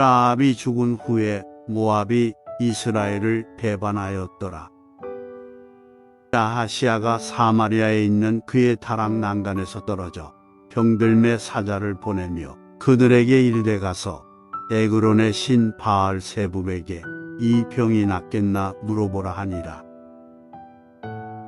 라합이 죽은 후에 모압이 이스라엘을 배반하였더라. 아하시아가 사마리아에 있는 그의 다락 난간에서 떨어져 병들매 사자를 보내며 그들에게 이르되 가서 에그론의 신 바알 세붑에게 이 병이 낫겠나 물어보라 하니라.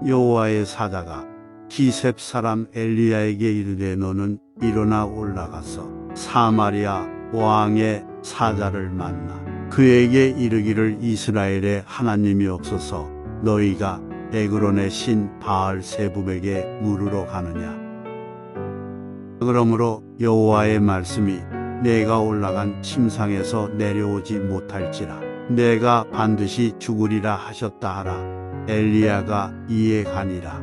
여호와의 사자가 기셉 사람 엘리야에게 이르되 너는 일어나 올라가서 사마리아 왕의 사자를 만나 그에게 이르기를 이스라엘에 하나님이 없어서 너희가 에그론의 신 바알 세붑에게 물으러 가느냐. 그러므로 여호와의 말씀이 내가 올라간 침상에서 내려오지 못할지라 내가 반드시 죽으리라 하셨다 하라. 엘리야가 이에 가니라.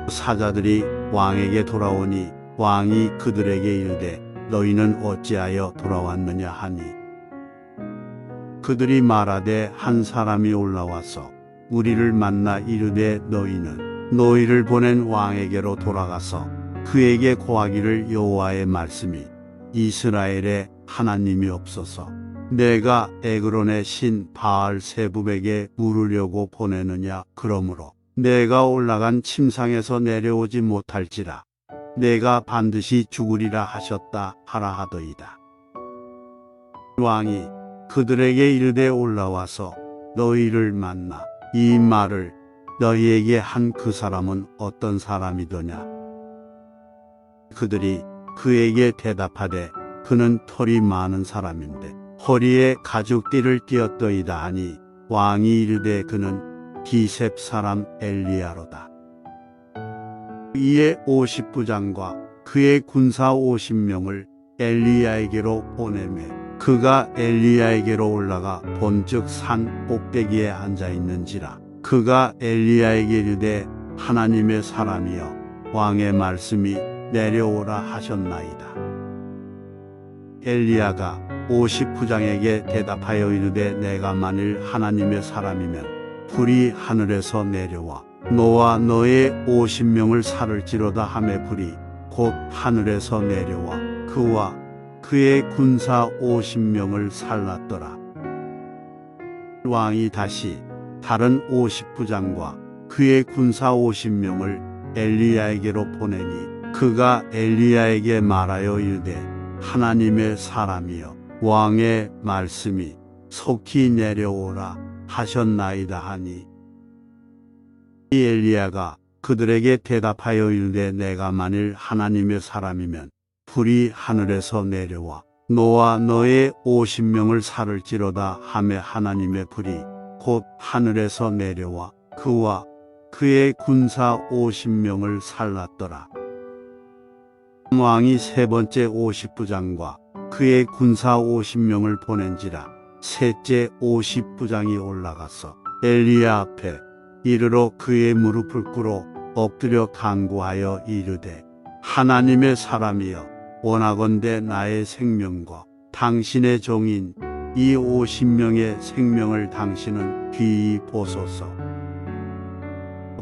사자들이 왕에게 돌아오니 왕이 그들에게 이르되 너희는 어찌하여 돌아왔느냐 하니 그들이 말하되 한 사람이 올라와서 우리를 만나 이르되 너희는 너희를 보낸 왕에게로 돌아가서 그에게 고하기를 여호와의 말씀이 이스라엘에 하나님이 없어서 내가 에그론의 신 바알 세붑에게 물으려고 보내느냐. 그러므로 내가 올라간 침상에서 내려오지 못할지라 내가 반드시 죽으리라 하셨다 하라 하더이다. 왕이 그들에게 이르되 올라와서 너희를 만나 이 말을 너희에게 한 그 사람은 어떤 사람이더냐. 그들이 그에게 대답하되 그는 털이 많은 사람인데 허리에 가죽띠를 띠었더이다 하니 왕이 이르되 그는 기셉 사람 엘리야로다. 이에 50부장과 그의 군사 50명을 엘리야에게로 보내매 그가 엘리야에게로 올라가 본즉 산 꼭대기에 앉아 있는지라. 그가 엘리야에게 이르되 하나님의 사람이여 왕의 말씀이 내려오라 하셨나이다. 엘리야가 50부장에게 대답하여 이르되 내가 만일 하나님의 사람이면 불이 하늘에서 내려와 너와 너의 50명을 살을지로다 하매 불이 곧 하늘에서 내려와 그와 그의 군사 50명을 살랐더라. 왕이 다시 다른 50부장과 그의 군사 50명을 엘리야에게로 보내니 그가 엘리야에게 말하여 이르되 하나님의 사람이여 왕의 말씀이 속히 내려오라 하셨나이다 하니 이 엘리야가 그들에게 대답하여 이르되 내가 만일 하나님의 사람이면 불이 하늘에서 내려와 너와 너의 50명을 살을지로다 하매 하나님의 불이 곧 하늘에서 내려와 그와 그의 군사 50명을 살랐더라. 왕이 세 번째 50부장과 그의 군사 50명을 보낸지라. 셋째 50부장이 올라가서 엘리야 앞에 이르러 그의 무릎을 꿇어 엎드려 간구하여 이르되 하나님의 사람이여 원하건대 나의 생명과 당신의 종인 이 50명의 생명을 당신은 귀히 보소서.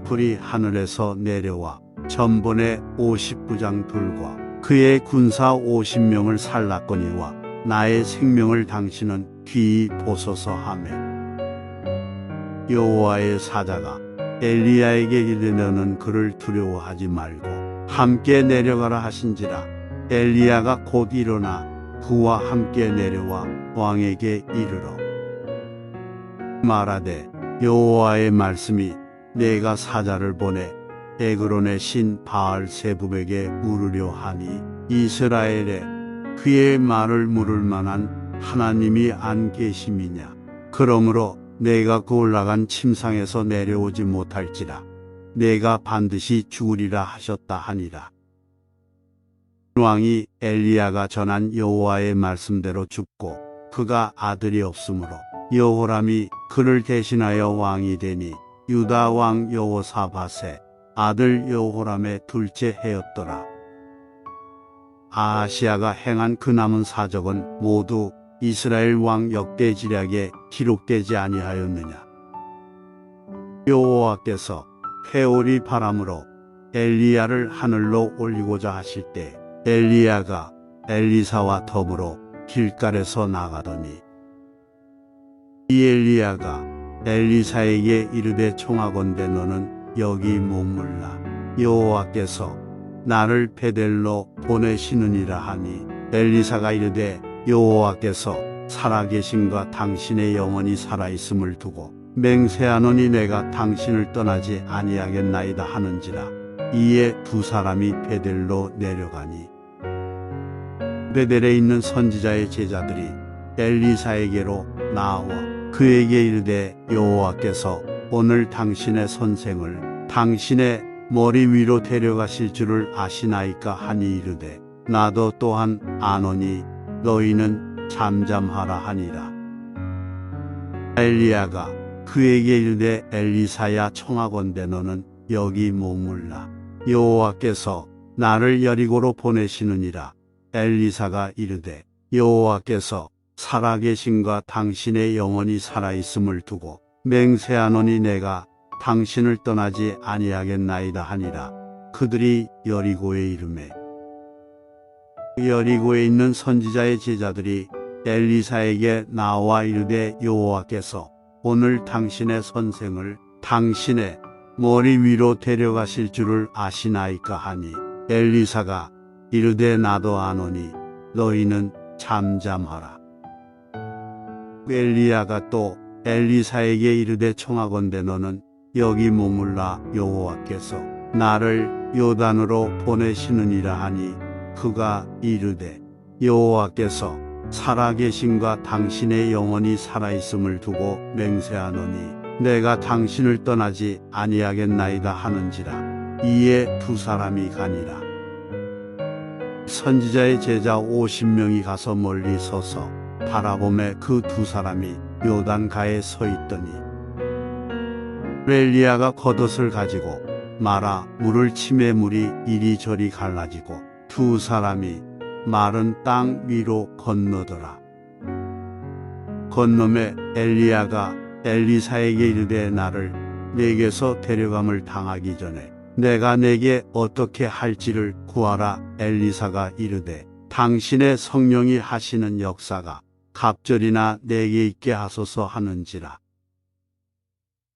불이 하늘에서 내려와 전번의 50부장 둘과 그의 군사 50명을 살랐거니와 나의 생명을 당신은 귀히 보소서 하매 여호와의 사자가 엘리야에게 이르되 너는 그를 두려워하지 말고 함께 내려가라 하신지라. 엘리야가 곧 일어나 그와 함께 내려와 왕에게 이르러 말하되 여호와의 말씀이 내가 사자를 보내 에그론의 신 바알 세붑에게 물으려 하니 이스라엘에 그의 말을 물을 만한 하나님이 안 계심이냐. 그러므로 내가 그 올라간 침상에서 내려오지 못할지라 내가 반드시 죽으리라 하셨다 하니라. 왕이 엘리야가 전한 여호와의 말씀대로 죽고 그가 아들이 없으므로 여호람이 그를 대신하여 왕이 되니 유다 왕 여호사밧의 아들 여호람의 둘째 해였더라. 아하시아가 행한 그 남은 사적은 모두 이스라엘 왕 역대지략에 기록되지 아니하였느냐. 여호와께서 회오리 바람으로 엘리야를 하늘로 올리고자 하실 때 엘리야가 엘리사와 더불어 길가에서 나가더니 이 엘리야가 엘리사에게 이르되 청하건대 너는 여기 머물라. 여호와께서 나를 베델로 보내시느니라 하니 엘리사가 이르되 여호와께서 살아계심과 당신의 영혼이 살아있음을 두고 맹세하노니 내가 당신을 떠나지 아니하겠나이다 하는지라. 이에 두 사람이 베델로 내려가니 베델에 있는 선지자의 제자들이 엘리사에게로 나와 그에게 이르되 여호와께서 오늘 당신의 선생을 당신의 머리 위로 데려가실 줄을 아시나이까 하니 이르되 나도 또한 아노니 너희는 잠잠하라 하니라. 엘리야가 그에게 이르되 엘리사야 청하건대 너는 여기 머물라. 여호와께서 나를 여리고로 보내시느니라. 엘리사가 이르되 여호와께서 살아계심과 당신의 영혼이 살아있음을 두고 맹세하노니 내가 당신을 떠나지 아니하겠나이다 하니라. 그들이 여리고에 이르매 여리고에 있는 선지자의 제자들이 엘리사에게 나와 이르되 여호와께서 오늘 당신의 선생을 당신의 머리 위로 데려가실 줄을 아시나이까 하니 엘리사가 이르되 나도 아노니 너희는 잠잠하라. 엘리야가 또 엘리사에게 이르되 청하건대 너는 여기 머물라. 여호와께서 나를 요단으로 보내시느니라 하니 그가 이르되 여호와께서 살아계심과 당신의 영혼이 살아있음을 두고 맹세하노니 내가 당신을 떠나지 아니하겠나이다 하는지라. 이에 두 사람이 가니라. 선지자의 제자 50명이 가서 멀리 서서 바라보매 그 두 사람이 요단가에 서 있더니 엘리야가 겉옷을 가지고 말아 물을 치매 물이 이리저리 갈라지고 두 사람이 마른 땅 위로 건너더라. 건너매 엘리야가 엘리사에게 이르되 나를 내게서 데려감을 당하기 전에 내가 내게 어떻게 할지를 구하라. 엘리사가 이르되 당신의 성령이 하시는 역사가 갑절이나 내게 있게 하소서 하는지라.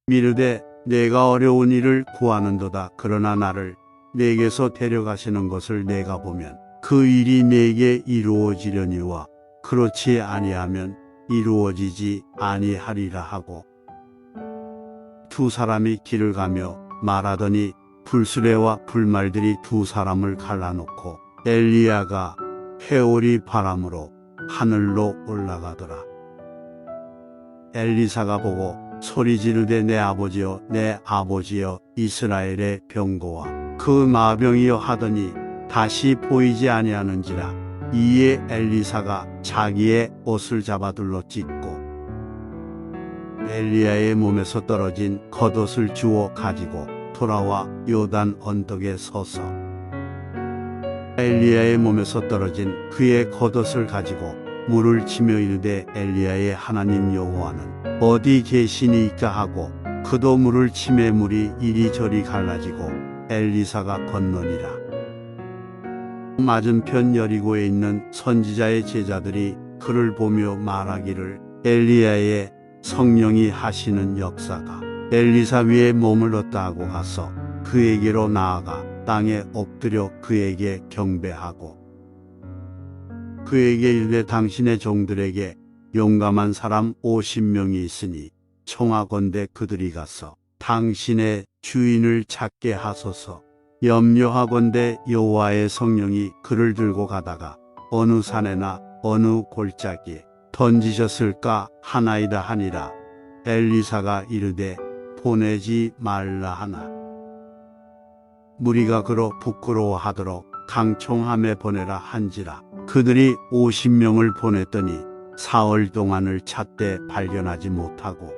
미르되 내가 어려운 일을 구하는도다. 그러나 나를 내게서 데려가시는 것을 내가 보면 그 일이 내게 이루어지려니와 그렇지 아니하면 이루어지지 아니하리라 하고 두 사람이 길을 가며 말하더니 불수레와 불말들이 두 사람을 갈라놓고 엘리야가 회오리 바람으로 하늘로 올라가더라. 엘리사가 보고 소리 지르되 내 아버지여 내 아버지여 이스라엘의 병거와 그 마병이여 하더니 다시 보이지 아니하는지라. 이에 엘리사가 자기의 옷을 잡아둘러 찢고 엘리야의 몸에서 떨어진 겉옷을 주워 가지고 돌아와 요단 언덕에 서서 엘리야의 몸에서 떨어진 그의 겉옷을 가지고 물을 치며 이르되 엘리야의 하나님 여호와는 어디 계시니까 하고 그도 물을 치매 물이 이리저리 갈라지고 엘리사가 건너니라. 맞은편 여리고에 있는 선지자의 제자들이 그를 보며 말하기를 엘리야의 성령이 하시는 역사가 엘리사 위에 머물렀다 하고 가서 그에게로 나아가 땅에 엎드려 그에게 경배하고 그에게 이르되 당신의 종들에게 용감한 사람 50명이 있으니 청하건대 그들이 가서 당신의 주인을 찾게 하소서. 염려하건대 여호와의 성령이 그를 들고 가다가 어느 산에나 어느 골짜기에 던지셨을까 하나이다 하니라. 엘리사가 이르되 보내지 말라 하나 무리가 그로 부끄러워하도록 강총함에 보내라 한지라. 그들이 50명을 보냈더니 사흘 동안을 찾되 발견하지 못하고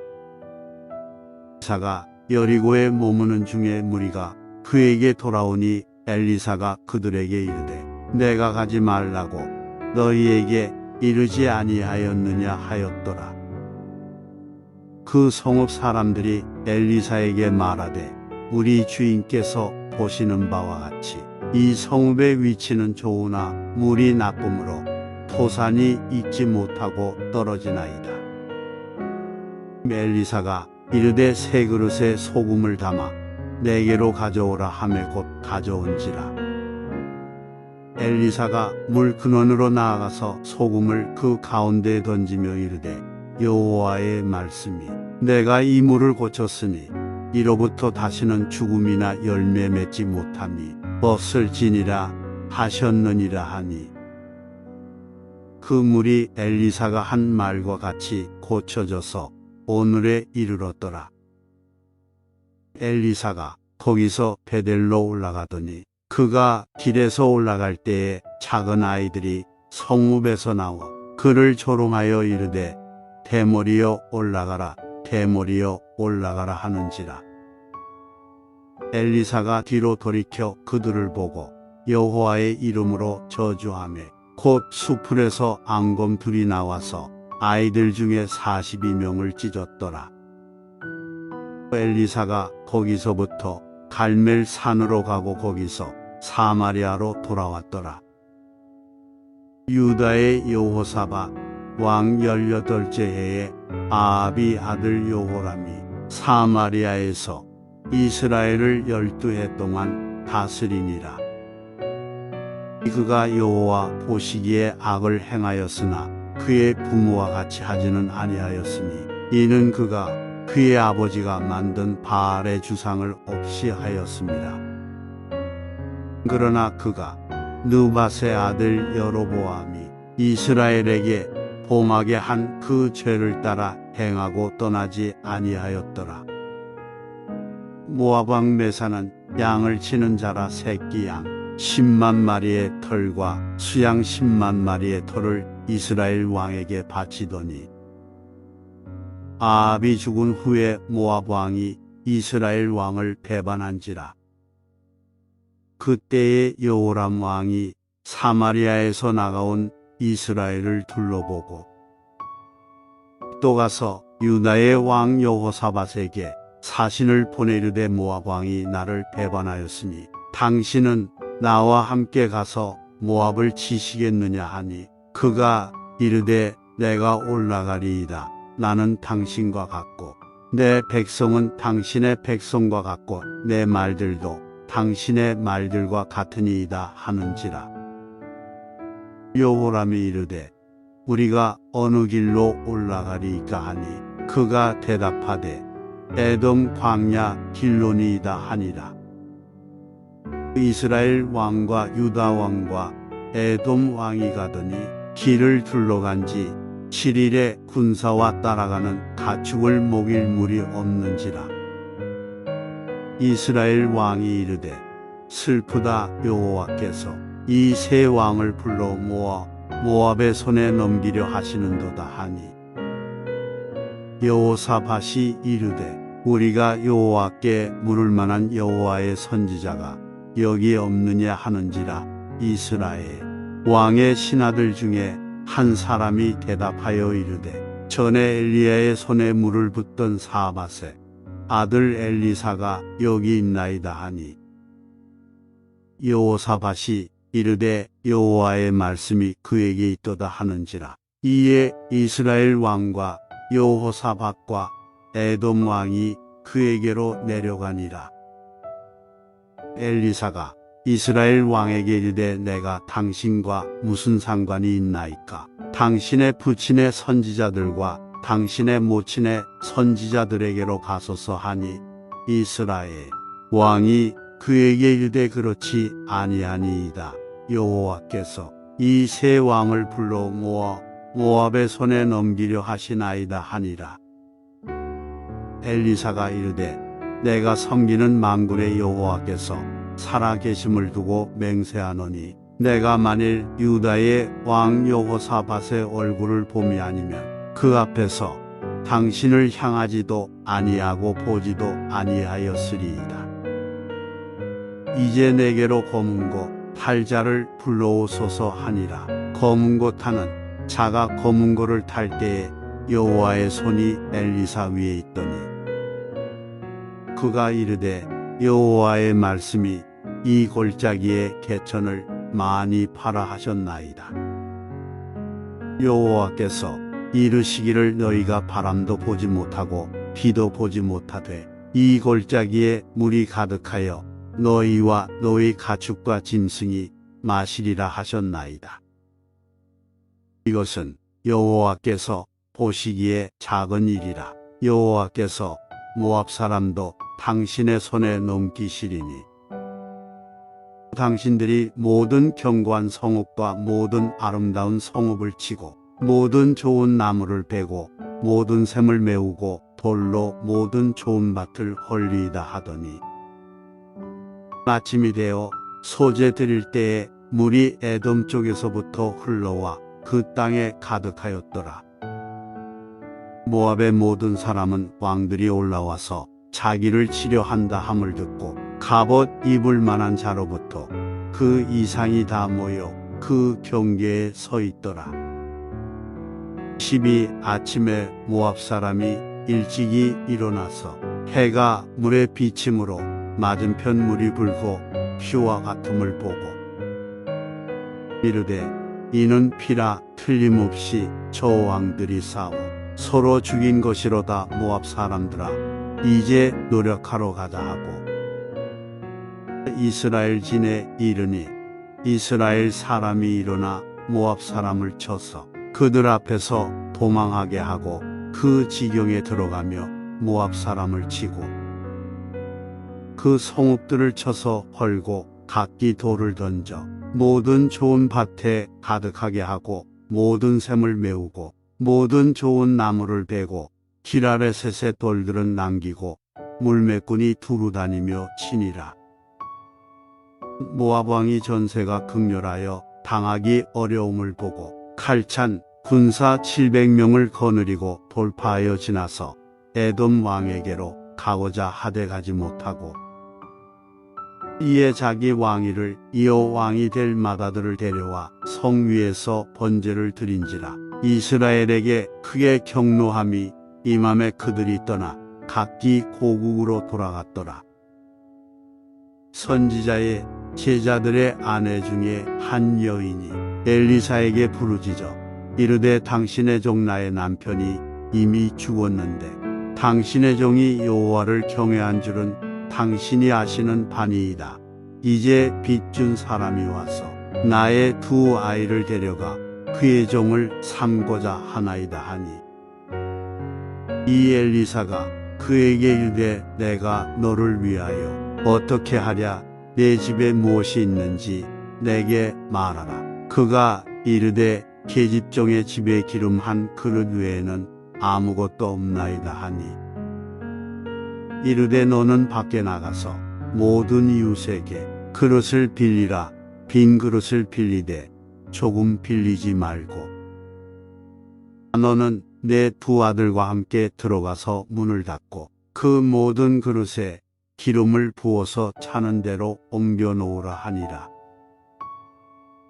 엘리사가 여리고에 머무는 중에 무리가 그에게 돌아오니 엘리사가 그들에게 이르되 내가 가지 말라고 너희에게 이르지 아니하였느냐 하였더라. 그 성읍 사람들이 엘리사에게 말하되 우리 주인께서 보시는 바와 같이 이 성읍의 위치는 좋으나 물이 나쁨으로 토산이 익지 못하고 떨어지나이다. 엘리사가 이르되 세 그릇에 소금을 담아 내게로 가져오라 하매 곧 가져온지라. 엘리사가 물 근원으로 나아가서 소금을 그 가운데에 던지며 이르되 여호와의 말씀이 내가 이 물을 고쳤으니 이로부터 다시는 죽음이나 열매 맺지 못함이 없을지니라 하셨느니라 하니 그 물이 엘리사가 한 말과 같이 고쳐져서 오늘에 이르렀더라. 엘리사가 거기서 베델로 올라가더니 그가 길에서 올라갈 때에 작은 아이들이 성읍에서 나와 그를 조롱하여 이르되 대머리여 올라가라 대머리여 올라가라 하는지라. 엘리사가 뒤로 돌이켜 그들을 보고 여호와의 이름으로 저주하며 곧 수풀에서 앙검 둘이 나와서 아이들 중에 42명을 찢었더라. 엘리사가 거기서부터 갈멜 산으로 가고 거기서 사마리아로 돌아왔더라. 유다의 여호사밧 왕 18째 해에 아합이 아들 여호람이 사마리아에서 이스라엘을 12해 동안 다스리니라. 그가 여호와 보시기에 악을 행하였으나 그의 부모와 같이 하지는 아니하였으니 이는 그가 그의 아버지가 만든 바알의 주상을 없이 하였습니다. 그러나 그가 느밧의 아들 여로보암이 이스라엘에게 범하게 한 그 죄를 따라 행하고 떠나지 아니하였더라. 모압 왕 메사는 양을 치는 자라 새끼 양 10만 마리의 털과 수양 10만 마리의 털을 이스라엘 왕에게 바치더니 아합이 죽은 후에 모압 왕이 이스라엘 왕을 배반한지라. 그때에 여호람 왕이 사마리아에서 나가온 이스라엘을 둘러보고 또 가서 유다의 왕 여호사밧에게 사신을 보내르되 모압 왕이 나를 배반하였으니 당신은 나와 함께 가서 모압을 치시겠느냐 하니 그가 이르되 내가 올라가리이다. 나는 당신과 같고 내 백성은 당신의 백성과 같고 내 말들도 당신의 말들과 같으니이다 하는지라. 여호람이 이르되 우리가 어느 길로 올라가리이까 하니 그가 대답하되 에돔 광야 길로니이다 하니라. 이스라엘 왕과 유다 왕과 에돔 왕이 가더니 길을 둘러간 지 7일에 군사와 따라가는 가축을 먹일 물이 없는지라. 이스라엘 왕이 이르되 슬프다. 여호와께서 이 세 왕을 불러 모아 모압의 손에 넘기려 하시는도다 하니 여호사밧이 이르되 우리가 여호와께 물을 만한 여호와의 선지자가 여기 없느냐 하는지라. 이스라엘 왕의 신하들 중에 한 사람이 대답하여 이르되 전에 엘리야의 손에 물을 붓던 사밧의 아들 엘리사가 여기 있나이다 하니 여호사밧이 이르되 여호와의 말씀이 그에게 있도다 하는지라. 이에 이스라엘 왕과 여호사밧과 에돔 왕이 그에게로 내려가니라. 엘리사가 이스라엘 왕에게 이르되 내가 당신과 무슨 상관이 있나이까? 당신의 부친의 선지자들과 당신의 모친의 선지자들에게로 가소서 하니 이스라엘 왕이 그에게 이르되 그렇지 아니하니이다. 여호와께서 이 세 왕을 불러 모아 모압의 손에 넘기려 하시나이다 하니라. 엘리사가 이르되 내가 섬기는 만군의 여호와께서 살아계심을 두고 맹세하노니 내가 만일 유다의 왕 여호사밧의 얼굴을 봄이 아니면 그 앞에서 당신을 향하지도 아니하고 보지도 아니하였으리이다. 이제 내게로 검은고 탈 자를 불러오소서 하니라. 검은고 타는 자가 검은고를 탈 때에 여호와의 손이 엘리사 위에 있더니 그가 이르되 여호와의 말씀이 이 골짜기에 개천을 많이 팔아 하셨나이다. 여호와께서 이르시기를 너희가 바람도 보지 못하고 비도 보지 못하되 이 골짜기에 물이 가득하여 너희와 너희 가축과 짐승이 마시리라 하셨나이다. 이것은 여호와께서 보시기에 작은 일이라. 여호와께서 모압 사람도 당신의 손에 넘기시리니 당신들이 모든 견고한 성읍과 모든 아름다운 성읍을 치고 모든 좋은 나무를 베고 모든 샘을 메우고 돌로 모든 좋은 밭을 헐리이다 하더니 아침이 되어 소재 드릴 때에 물이 에돔 쪽에서부터 흘러와 그 땅에 가득하였더라. 모압의 모든 사람은 왕들이 올라와서 자기를 치려한다 함을 듣고 갑옷 입을 만한 자로부터 그 이상이 다 모여 그 경계에 서 있더라. 12 아침에 모압 사람이 일찍이 일어나서 해가 물에 비침으로 맞은편 물이 불고 피와 같음을 보고 이르되 이는 피라 틀림없이 저 왕들이 싸워 서로 죽인 것이로다. 모압 사람들아 이제 노력하러 가자 하고 이스라엘 진에 이르니 이스라엘 사람이 일어나 모압 사람을 쳐서 그들 앞에서 도망하게 하고 그 지경에 들어가며 모압 사람을 치고 그 성읍들을 쳐서 헐고 각기 돌을 던져 모든 좋은 밭에 가득하게 하고 모든 샘을 메우고 모든 좋은 나무를 베고 길 아래 셋의 돌들은 남기고 물매꾼이 두루 다니며 치니라. 모압 왕이 전세가 극렬하여 당하기 어려움을 보고 칼찬 군사 700명을 거느리고 돌파하여 지나서 에돔 왕에게로 가고자 하되 가지 못하고 이에 자기 왕위를 이어 왕이 될 마다들을 데려와 성 위에서 번제를 드린지라. 이스라엘에게 크게 경노함이 임함에 그들이 떠나 각기 고국으로 돌아갔더라. 선지자의 제자들의 아내 중에 한 여인이 엘리사에게 부르짖어 이르되 당신의 종 나의 남편이 이미 죽었는데 당신의 종이 여호와를 경외한 줄은 당신이 아시는 바니이다. 이제 빚준 사람이 와서 나의 두 아이를 데려가 그의 종을 삼고자 하나이다 하니 이 엘리사가 그에게 이르되 내가 너를 위하여 어떻게 하랴. 내 집에 무엇이 있는지 내게 말하라. 그가 이르되 계집종의 집에 기름 한 그릇 외에는 아무것도 없나이다 하니 이르되 너는 밖에 나가서 모든 이웃에게 그릇을 빌리라. 빈 그릇을 빌리되 조금 빌리지 말고 너는 내 두 아들과 함께 들어가서 문을 닫고 그 모든 그릇에 기름을 부어서 차는 대로 옮겨 놓으라 하니라.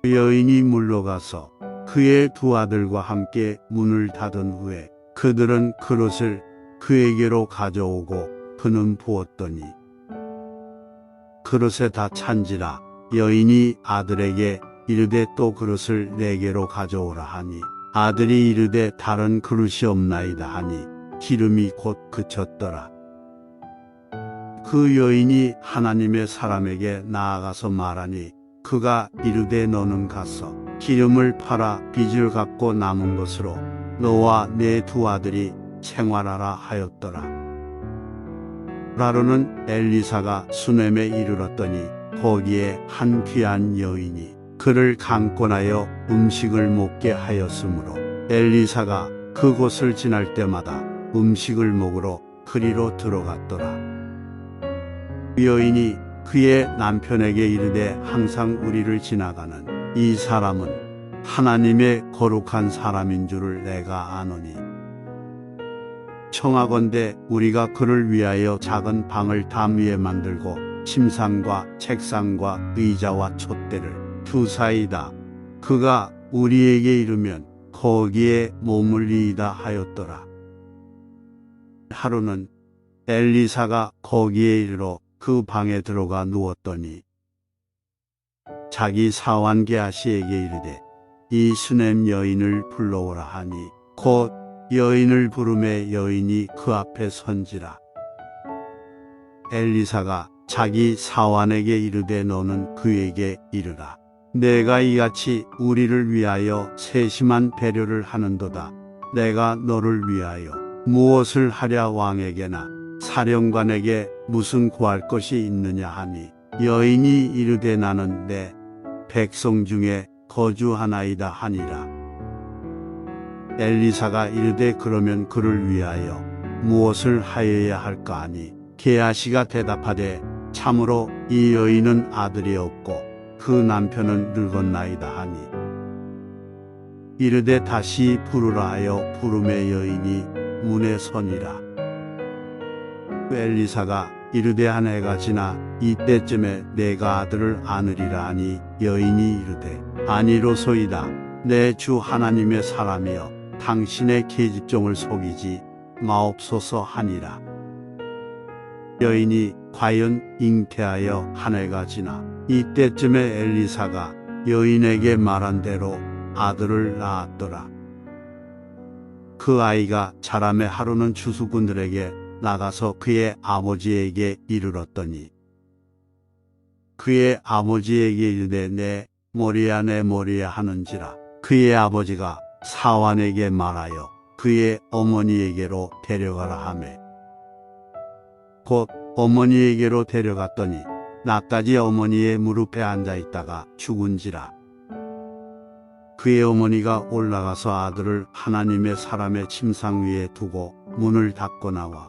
그 여인이 물러가서 그의 두 아들과 함께 문을 닫은 후에 그들은 그릇을 그에게로 가져오고 그는 부었더니 그릇에 다 찬지라. 여인이 아들에게 이르되 또 그릇을 내게로 가져오라 하니 아들이 이르되 다른 그릇이 없나이다 하니 기름이 곧 그쳤더라. 그 여인이 하나님의 사람에게 나아가서 말하니 그가 이르되 너는 가서 기름을 팔아 빚을 갚고 남은 것으로 너와 내 두 아들이 생활하라 하였더라. 하루는 엘리사가 수넴에 이르렀더니 거기에 한 귀한 여인이 그를 강권하여 음식을 먹게 하였으므로 엘리사가 그곳을 지날 때마다 음식을 먹으러 그리로 들어갔더라. 여인이 그의 남편에게 이르되 항상 우리를 지나가는 이 사람은 하나님의 거룩한 사람인 줄을 내가 아노니 청하건대 우리가 그를 위하여 작은 방을 담 위에 만들고 침상과 책상과 의자와 촛대를 두사이다. 그가 우리에게 이르면 거기에 머물리이다 하였더라. 하루는 엘리사가 거기에 이르러 그 방에 들어가 누웠더니 자기 사환 게하시에게 이르되 이 수냄 여인을 불러오라 하니 곧 여인을 부르매 여인이 그 앞에 선지라. 엘리사가 자기 사환에게 이르되 너는 그에게 이르라. 내가 이같이 우리를 위하여 세심한 배려를 하는도다. 내가 너를 위하여 무엇을 하랴 왕에게나 사령관에게 무슨 구할 것이 있느냐 하니 여인이 이르되 나는 내 백성 중에 거주하나이다 하니라. 엘리사가 이르되 그러면 그를 위하여 무엇을 하여야 할까 하니 게하시가 대답하되 참으로 이 여인은 아들이 없고 그 남편은 늙었나이다 하니 이르되 다시 부르라 하여 부르매 여인이 문에 서니라. 엘리사가 이르되 한 해가 지나 이때쯤에 내가 아들을 안으리라 하니 여인이 이르되 아니로소이다. 내 주 하나님의 사람이여 당신의 계집종을 속이지 마옵소서 하니라. 여인이 과연 잉태하여 한 해가 지나 이때쯤에 엘리사가 여인에게 말한 대로 아들을 낳았더라. 그 아이가 자라매 하루는 주수꾼들에게 나가서 그의 아버지에게 이르렀더니 그의 아버지에게 이르되 내 머리야 하는지라. 그의 아버지가 사환에게 말하여 그의 어머니에게로 데려가라 하매 곧 어머니에게로 데려갔더니 낮까지 어머니의 무릎에 앉아 있다가 죽은지라. 그의 어머니가 올라가서 아들을 하나님의 사람의 침상 위에 두고 문을 닫고 나와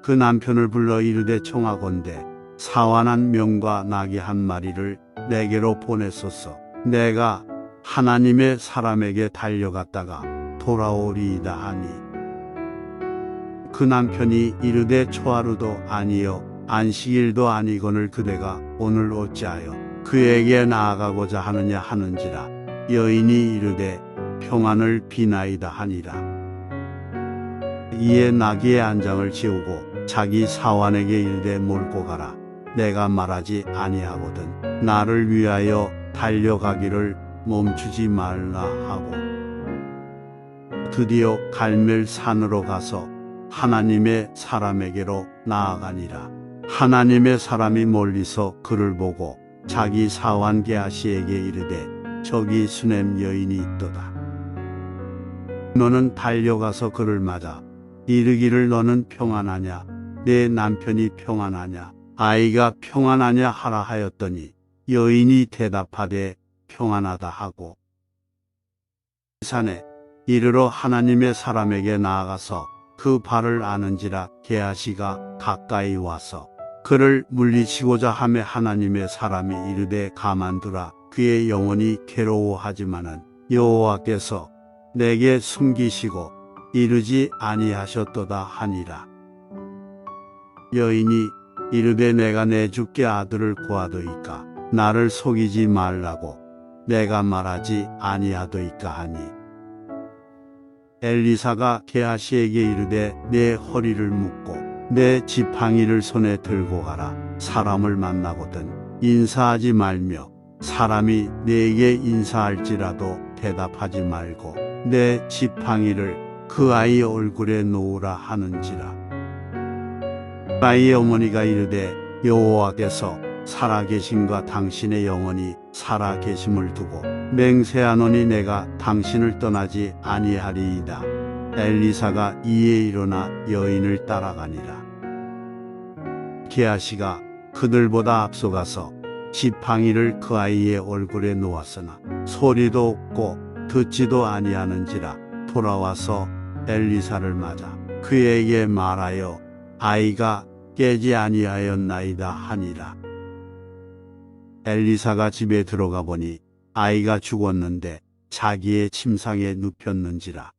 그 남편을 불러 이르되 청하건대 사완한 명과 나귀 한 마리를 내게로 보냈소서. 내가 하나님의 사람에게 달려갔다가 돌아오리이다 하니 그 남편이 이르되 초하루도 아니요 안식일도 아니거늘 그대가 오늘 어찌하여 그에게 나아가고자 하느냐 하는지라. 여인이 이르되 평안을 비나이다 하니라. 이에 나귀의 안장을 지우고 자기 사환에게 이르되 몰고 가라. 내가 말하지 아니하거든 나를 위하여 달려가기를 멈추지 말라 하고 드디어 갈멜산으로 가서 하나님의 사람에게로 나아가니라. 하나님의 사람이 멀리서 그를 보고 자기 사환 게하시에게 이르되 저기 수냄 여인이 있도다. 너는 달려가서 그를 맞아 이르기를 너는 평안하냐 내 남편이 평안하냐 아이가 평안하냐 하라 하였더니 여인이 대답하되 평안하다 하고 산에 이르러 하나님의 사람에게 나아가서 그 발을 아는지라. 게하시가 가까이 와서 그를 물리치고자 하매 하나님의 사람이 이르되 가만두라. 그의 영혼이 괴로워하지만은 여호와께서 내게 숨기시고 이르지 아니하셨도다 하니라. 여인이 이르되 내가 내 주께 아들을 구하도이까 나를 속이지 말라고 내가 말하지 아니하도이까 하니 엘리사가 게하시에게 이르되 내 허리를 묶고 내 지팡이를 손에 들고 가라. 사람을 만나거든 인사하지 말며 사람이 내게 인사할지라도 대답하지 말고 내 지팡이를 그 아이 얼굴에 놓으라 하는지라. 아이의 어머니가 이르되 여호와께서 살아계심과 당신의 영혼이 살아계심을 두고 맹세하노니 내가 당신을 떠나지 아니하리이다. 엘리사가 이에 일어나 여인을 따라가니라. 게하시가 그들보다 앞서가서 지팡이를 그 아이의 얼굴에 놓았으나 소리도 없고 듣지도 아니하는지라. 돌아와서 엘리사를 맞아 그에게 말하여 아이가 깨지 아니하였나이다 하니라. 엘리사가 집에 들어가 보니 아이가 죽었는데 자기의 침상에 눕혔는지라.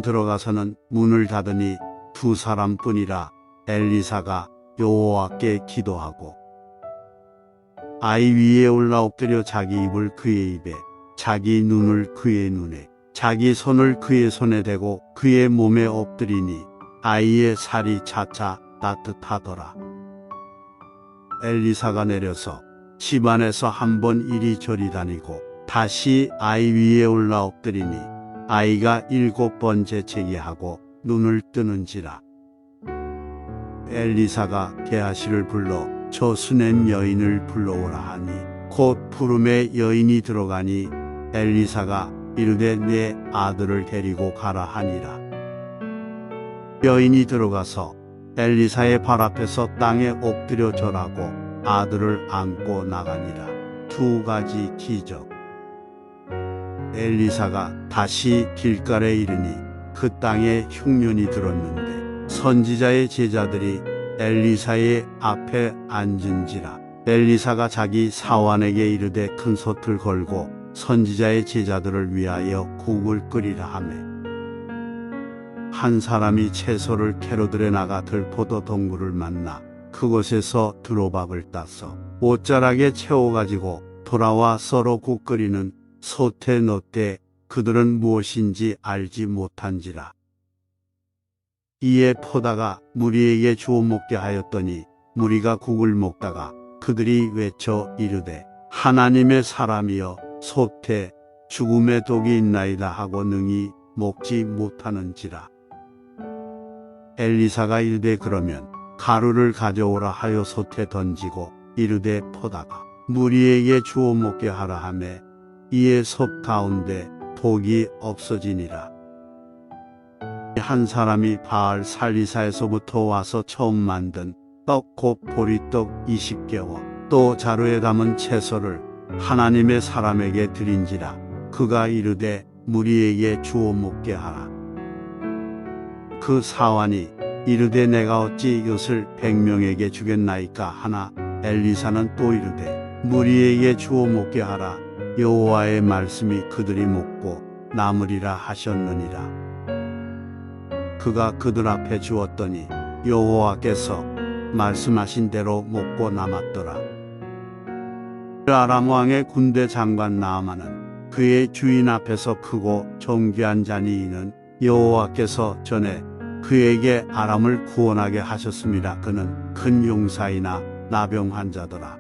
들어가서는 문을 닫으니 두 사람뿐이라. 엘리사가 여호와께 기도하고 아이 위에 올라 엎드려 자기 입을 그의 입에 자기 눈을 그의 눈에 자기 손을 그의 손에 대고 그의 몸에 엎드리니 아이의 살이 차차 따뜻하더라. 엘리사가 내려서 집안에서 한번 이리저리 다니고 다시 아이 위에 올라 엎드리니 아이가 7번 재채기하고 눈을 뜨는지라. 엘리사가 게하시를 불러 저 수냄 여인을 불러오라 하니 곧 부름에 여인이 들어가니 엘리사가 이르되 내 아들을 데리고 가라 하니라. 여인이 들어가서 엘리사의 발 앞에서 땅에 엎드려 절하고 아들을 안고 나가니라. 2가지 기적. 엘리사가 다시 길갈에 이르니 그 땅에 흉년이 들었는데 선지자의 제자들이 엘리사의 앞에 앉은지라. 엘리사가 자기 사환에게 이르되 큰 솥을 걸고 선지자의 제자들을 위하여 국을 끓이라 하매 한 사람이 채소를 캐로들에 나가 들포도 동굴을 만나 그곳에서 두로밥을 따서 옷자락에 채워가지고 돌아와 썰어 국 끓이는 솥에 넣되 그들은 무엇인지 알지 못한지라. 이에 포다가 무리에게 주어 먹게 하였더니 무리가 국을 먹다가 그들이 외쳐 이르되 하나님의 사람이여 솥에 죽음의 독이 있나이다 하고 능히 먹지 못하는지라. 엘리사가 이르되 그러면 가루를 가져오라 하여 솥에 던지고 이르되 포다가 무리에게 주어 먹게 하라 하매 이에 솥 가운데 독이 없어지니라. 한 사람이 바알 살리사에서부터 와서 처음 만든 떡 곧 보리떡 20개와 또 자루에 담은 채소를 하나님의 사람에게 드린지라. 그가 이르되 무리에게 주어 먹게 하라. 그 사환이 이르되 내가 어찌 이것을 100명에게 주겠나이까 하나 엘리사는 또 이르되 무리에게 주어 먹게 하라. 여호와의 말씀이 그들이 먹고 남으리라 하셨느니라. 그가 그들 앞에 주었더니 여호와께서 말씀하신 대로 먹고 남았더라. 아람 왕의 군대 장관 나아만은 그의 주인 앞에서 크고 존귀한 자니이는 여호와께서 전에 그에게 아람을 구원하게 하셨습니다. 그는 큰 용사이나 나병 환자더라.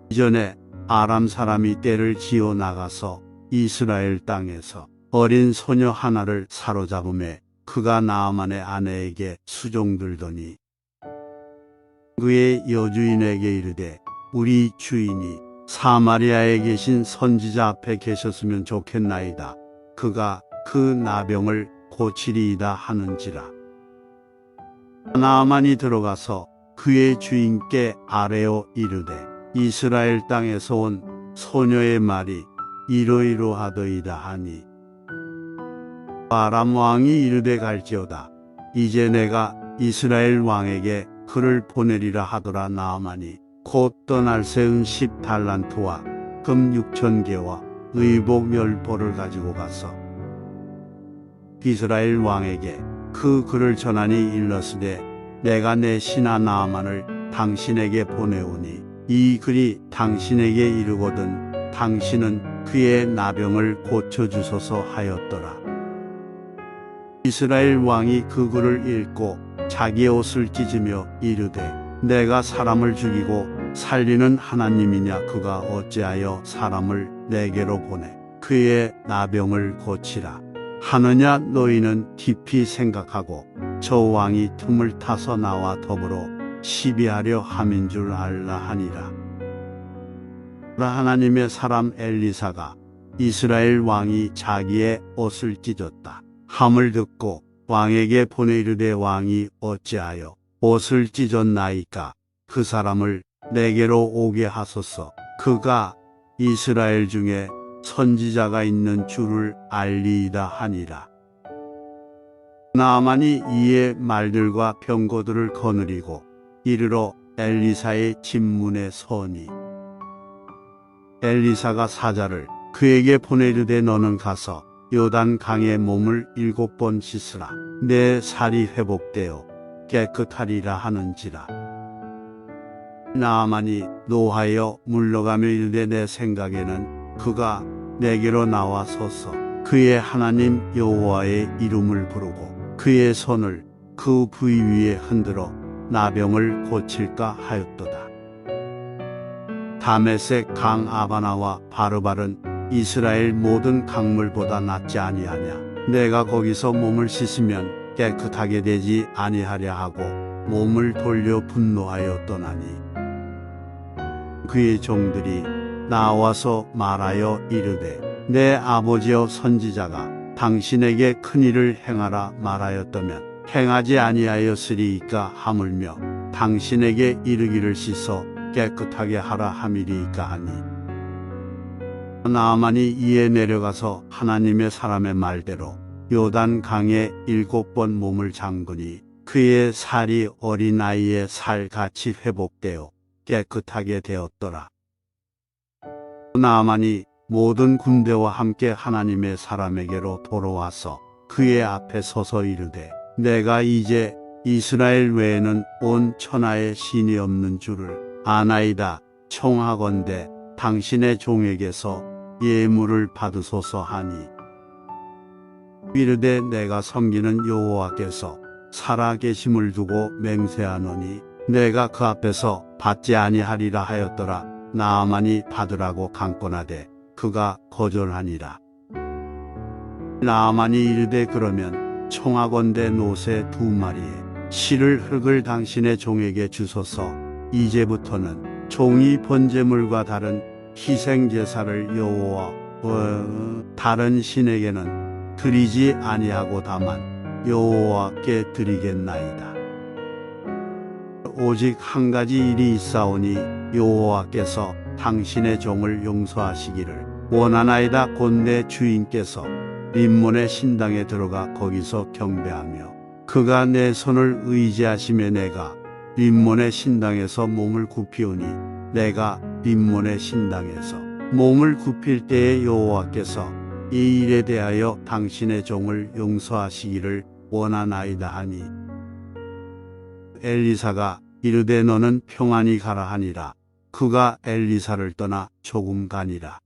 이전에 아람 사람이 떼를 지어 나가서 이스라엘 땅에서 어린 소녀 하나를 사로잡음에 그가 나아만의 아내에게 수종들더니 그의 여주인에게 이르되 우리 주인이 사마리아에 계신 선지자 앞에 계셨으면 좋겠나이다. 그가 그 나병을 고치리이다 하는지라. 나아만이 들어가서 그의 주인께 아뢰어 이르되 이스라엘 땅에서 온 소녀의 말이 이러이러하더이다 하니 아람 왕이 이르되 갈지어다. 이제 내가 이스라엘 왕에게 그를 보내리라 하더라. 나아만이 곧 떠날 새은 10달란트와 금 6,000개와 의복 10벌을 가지고 가서 이스라엘 왕에게 그 글을 전하니 일러스되 내가 내 신하 나아만을 당신에게 보내오니 이 글이 당신에게 이르거든 당신은 그의 나병을 고쳐주소서 하였더라. 이스라엘 왕이 그 글을 읽고 자기의 옷을 찢으며 이르되 내가 사람을 죽이고 살리는 하나님이냐. 그가 어찌하여 사람을 내게로 보내 그의 나병을 고치라 하느냐. 너희는 깊이 생각하고 저 왕이 틈을 타서 나와 더불어 시비하려 함인 줄 알라 하니라. 하나님의 사람 엘리사가 이스라엘 왕이 자기의 옷을 찢었다 함을 듣고 왕에게 보내 이르되 왕이 어찌하여 옷을 찢었나이까. 그 사람을 내게로 오게 하소서. 그가 이스라엘 중에 선지자가 있는 줄을 알리이다 하니라. 나아만이 이에 말들과 병거들을 거느리고 이르러 엘리사의 집문에 서니 엘리사가 사자를 그에게 보내 이르되 너는 가서 요단 강에 몸을 7번 씻으라. 내 살이 회복되어 깨끗하리라 하는지라. 나아만이 노하여 물러가며 이르되 내 생각에는 그가 내게로 나와서서 그의 하나님 여호와의 이름을 부르고 그의 손을 그 부위 위에 흔들어 나병을 고칠까 하였도다. 다메섹 강 아바나와 바르발은 이스라엘 모든 강물보다 낫지 아니하냐. 내가 거기서 몸을 씻으면 깨끗하게 되지 아니하랴 하고 몸을 돌려 분노하여 떠나니 그의 종들이 나와서 말하여 이르되 내 아버지여 선지자가 당신에게 큰 일을 행하라 말하였다면 행하지 아니하였으리이까 하물며 당신에게 이르기를 씻어 깨끗하게 하라 함이리이까 하니 나아만이 이에 내려가서 하나님의 사람의 말대로 요단 강에 7번 몸을 잠그니 그의 살이 어린아이의 살같이 회복되어 깨끗하게 되었더라. 나아만이 모든 군대와 함께 하나님의 사람에게로 돌아와서 그의 앞에 서서 이르되 내가 이제 이스라엘 외에는 온 천하에 신이 없는 줄을 아나이다. 청하건대 당신의 종에게서 예물을 받으소서 하니 이르되 내가 섬기는 여호와께서 살아계심을 두고 맹세하노니 내가 그 앞에서 받지 아니하리라 하였더라. 나아만이 받으라고 강권하되 그가 거절하니라. 나아만이 이르되 그러면 청하건대 노새 2마리에 실을 흙을 당신의 종에게 주소서. 이제부터는 종이 번제물과 다른 희생제사를 여호와 다른 신에게는 드리지 아니하고 다만 여호와께 드리겠나이다. 오직 한 가지 일이 있사오니 여호와께서 당신의 종을 용서하시기를 원하나이다. 곧 내 주인께서 림몬의 신당에 들어가 거기서 경배하며 그가 내 손을 의지하시며 내가 림몬의 신당에서 몸을 굽히오니 내가 림몬의 신당에서 몸을 굽힐 때에 여호와께서 이 일에 대하여 당신의 종을 용서하시기를 원하나이다 하니 엘리사가 이르되 너는 평안히 가라 하니라. 그가 엘리사를 떠나 조금 가니라.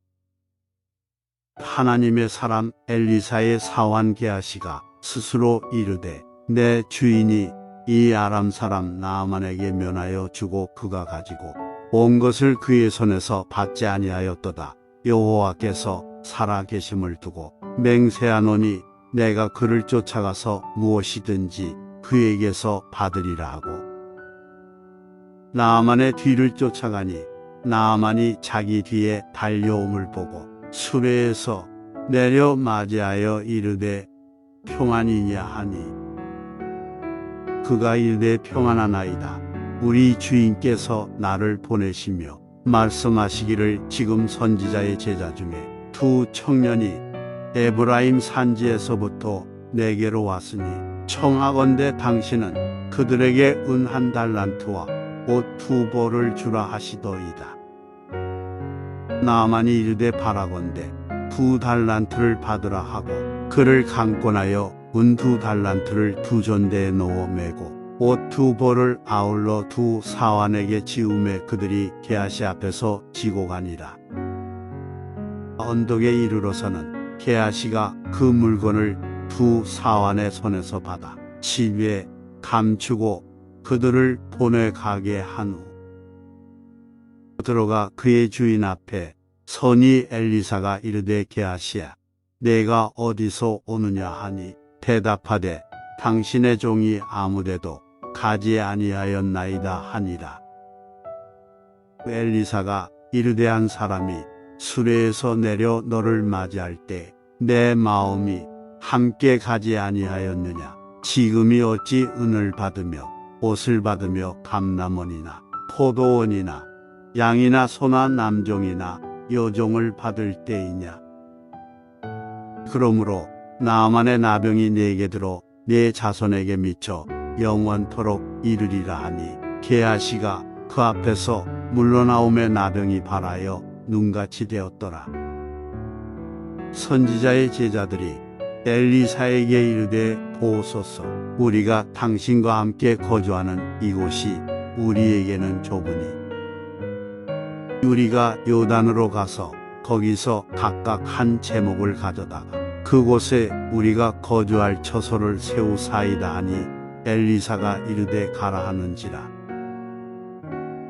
하나님의 사람 엘리사의 사환 게하시가 스스로 이르되 내 주인이 이 아람 사람 나아만에게 면하여 주고 그가 가지고 온 것을 그의 손에서 받지 아니하였도다. 여호와께서 살아계심을 두고 맹세하노니 내가 그를 쫓아가서 무엇이든지 그에게서 받으리라 하고 나아만의 뒤를 쫓아가니 나아만이 자기 뒤에 달려옴을 보고 수레에서 내려 맞이하여 이르되 평안이냐 하니 그가 이르되 평안하나이다. 우리 주인께서 나를 보내시며 말씀하시기를 지금 선지자의 제자 중에 2 청년이 에브라임 산지에서부터 내게로 왔으니 청하건대 당신은 그들에게 은 1달란트와 옷 2벌을 주라 하시더이다. 나아만이 이르되 바라건대 2달란트를 받으라 하고 그를 강권하여 은 2달란트를 2전대에 넣어 매고 옷 2벌을 아울러 2 사환에게 지우매 그들이 게하시 앞에서 지고 가니라. 언덕에 이르러서는 게하시가 그 물건을 2 사환의 손에서 받아 집에 감추고 그들을 보내가게 한 후 들어가 그의 주인 앞에 서니 엘리사가 이르되 게하시야 내가 어디서 오느냐 하니 대답하되 당신의 종이 아무데도 가지 아니하였나이다 하니라. 엘리사가 이르되 한 사람이 수레에서 내려 너를 맞이할 때 내 마음이 함께 가지 아니하였느냐. 지금이 어찌 은을 받으며 옷을 받으며 감람원이나 포도원이나 양이나 소나 남종이나 여종을 받을 때이냐. 그러므로 나아만의 나병이 내게 들어 내 자손에게 미쳐 영원토록 이르리라 하니 게하시가 그 앞에서 물러나오매 나병이 발하여 눈같이 되었더라. 선지자의 제자들이 엘리사에게 이르되 보소서 우리가 당신과 함께 거주하는 이곳이 우리에게는 좁으니 우리가 요단으로 가서 거기서 각각 한 제목을 가져다가 그곳에 우리가 거주할 처소를 세우사이다 하니 엘리사가 이르되 가라 하는지라.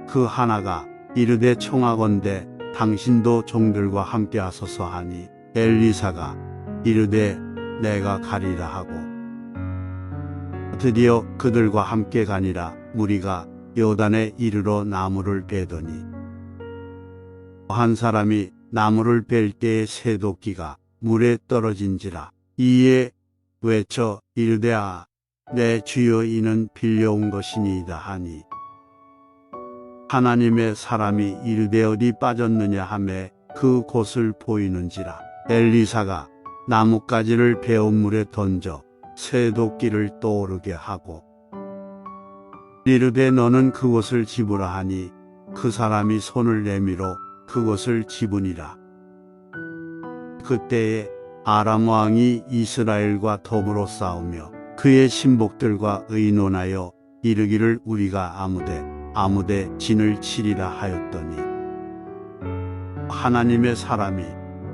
그 하나가 이르되 청하건대 당신도 종들과 함께 하소서 하니 엘리사가 이르되 내가 가리라 하고 드디어 그들과 함께 가니라. 무리가 요단에 이르러 나무를 베더니 한 사람이 나무를 벨 때에 새도끼가 물에 떨어진지라. 이에 외쳐 이르되 내 주여 이는 빌려온 것이니이다 하니 하나님의 사람이 이르되 어디 빠졌느냐 하매 그 곳을 보이는지라. 엘리사가 나뭇가지를 베어 물에 던져 새도끼를 떠오르게 하고 이르되 너는 그곳을 집으라 하니 그 사람이 손을 내밀어 그곳을 집으니라. 그때에 아람 왕이 이스라엘과 더불어 싸우며 그의 신복들과 의논하여 이르기를 우리가 아무데 진을 치리라 하였더니 하나님의 사람이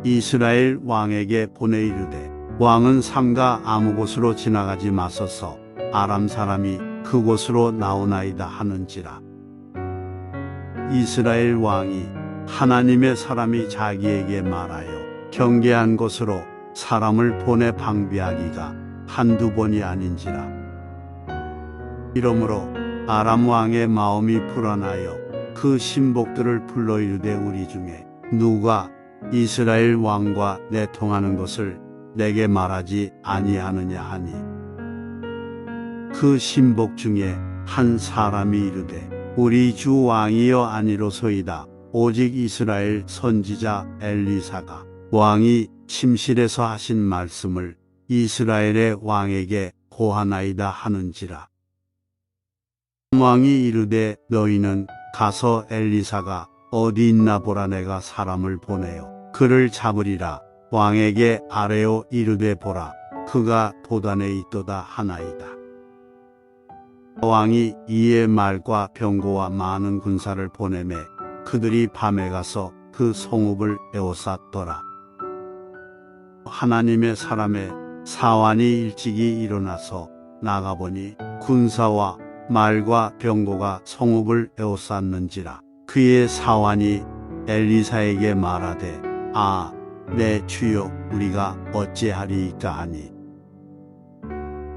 이스라엘 왕에게 보내 이르되 왕은 삼가 아무 곳으로 지나가지 마소서 아람 사람이 그곳으로 나오나이다 하는지라. 이스라엘 왕이 하나님의 사람이 자기에게 말하여 경계한 곳으로 사람을 보내 방비하기가 한두 번이 아닌지라. 이러므로 아람 왕의 마음이 불안하여 그 신복들을 불러 이르되 우리 중에 누가 이스라엘 왕과 내통하는 것을 내게 말하지 아니하느냐 하니 그 신복 중에 한 사람이 이르되 우리 주 왕이여 아니로소이다. 오직 이스라엘 선지자 엘리사가 왕이 침실에서 하신 말씀을 이스라엘의 왕에게 고하나이다 하는지라. 왕이 이르되 너희는 가서 엘리사가 어디 있나 보라. 내가 사람을 보내어 그를 잡으리라. 왕에게 아뢰어 이르되 보라 그가 도단에 있도다 하나이다. 왕이 이에 말과 병거와 많은 군사를 보내매 그들이 밤에 가서 그 성읍을 에워쌌더라. 하나님의 사람의 사환이 일찍이 일어나서 나가보니 군사와 말과 병거가 성읍을 에워쌌는지라. 그의 사환이 엘리사에게 말하되 내 주여 우리가 어찌하리이까 하니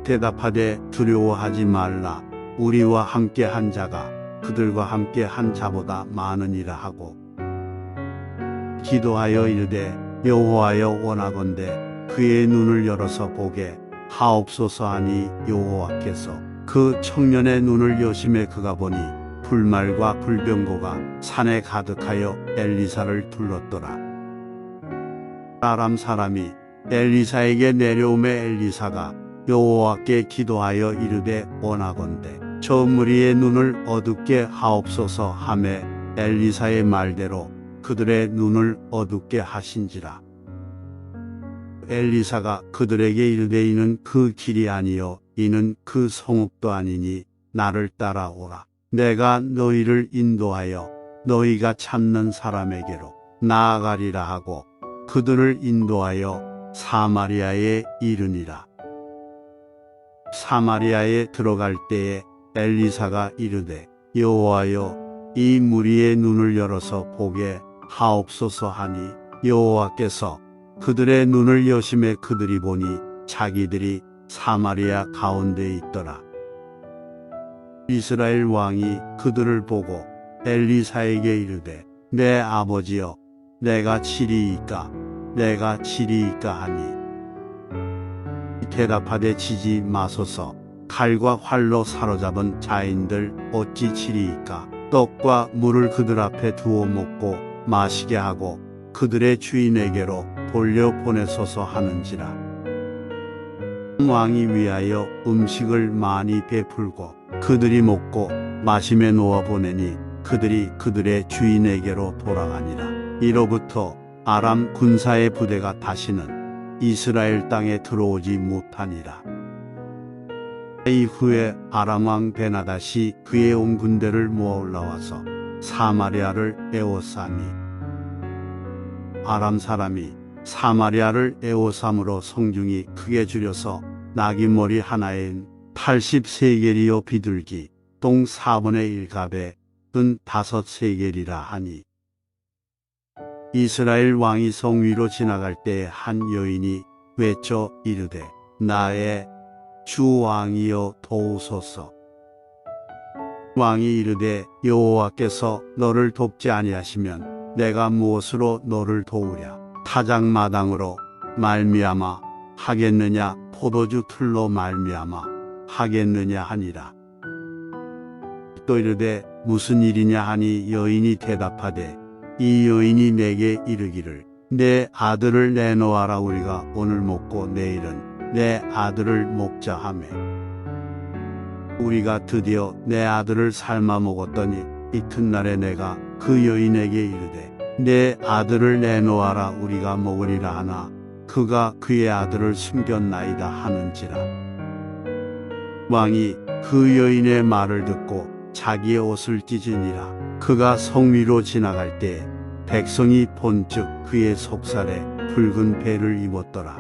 대답하되 두려워하지 말라. 우리와 함께 한 자가 그들과 함께 한 자보다 많으니라 하고 기도하여 이르되 여호와여 원하건대 그의 눈을 열어서 보게 하옵소서 하니 여호와께서 그 청년의 눈을 여심해 그가 보니 불말과 불병거가 산에 가득하여 엘리사를 둘렀더라. 아람 사람이 엘리사에게 내려오매 엘리사가 여호와께 기도하여 이르되 원하건대 저 무리의 눈을 어둡게 하옵소서 하매 엘리사의 말대로 그들의 눈을 어둡게 하신지라. 엘리사가 그들에게 이르되 이는 그 길이 아니요 이는 그 성읍도 아니니 나를 따라오라. 내가 너희를 인도하여 너희가 찾는 사람에게로 나아가리라 하고 그들을 인도하여 사마리아에 이르니라. 사마리아에 들어갈 때에 엘리사가 이르되 여호와여 이 무리의 눈을 열어서 보게 하옵소서 하니 여호와께서 그들의 눈을 여심해 그들이 보니 자기들이 사마리아 가운데 있더라. 이스라엘 왕이 그들을 보고 엘리사에게 이르되 내 아버지여 내가 치리이까 하니 대답하되 치지 마소서. 칼과 활로 사로잡은 자인들 어찌 치리이까. 떡과 물을 그들 앞에 두어 먹고 마시게 하고 그들의 주인에게로 돌려보내소서 하는지라. 왕이 위하여 음식을 많이 베풀고 그들이 먹고 마심에 놓아 보내니 그들이 그들의 주인에게로 돌아가니라. 이로부터 아람 군사의 부대가 다시는 이스라엘 땅에 들어오지 못하니라. 이후에 아람 왕 베나닷이 그의 온 군대를 모아 올라와서 사마리아를 에워싸니 아람 사람이 사마리아를 에워싸므로 성중이 크게 줄여서 나귀머리 하나엔 80세겔이요 비둘기 똥 4분의 1갑에 돈 5세겔이라 하니 이스라엘 왕이 성 위로 지나갈 때에 한 여인이 외쳐 이르되 나의 주 왕이여 도우소서. 왕이 이르되 여호와께서 너를 돕지 아니하시면 내가 무엇으로 너를 도우랴. 타작마당으로 말미암아 하겠느냐 포도주 틀로 말미암아 하겠느냐 하니라. 또 이르되 무슨 일이냐 하니 여인이 대답하되 이 여인이 내게 이르기를 내 아들을 내놓아라. 우리가 오늘 먹고 내일은 내 아들을 먹자 하매 우리가 드디어 내 아들을 삶아 먹었더니 이튿날에 내가 그 여인에게 이르되 내 아들을 내놓아라. 우리가 먹으리라 하나 그가 그의 아들을 숨겼나이다 하는지라. 왕이 그 여인의 말을 듣고 자기의 옷을 찢으니라. 그가 성 위로 지나갈 때 백성이 본즉 그의 속살에 붉은 배를 입었더라.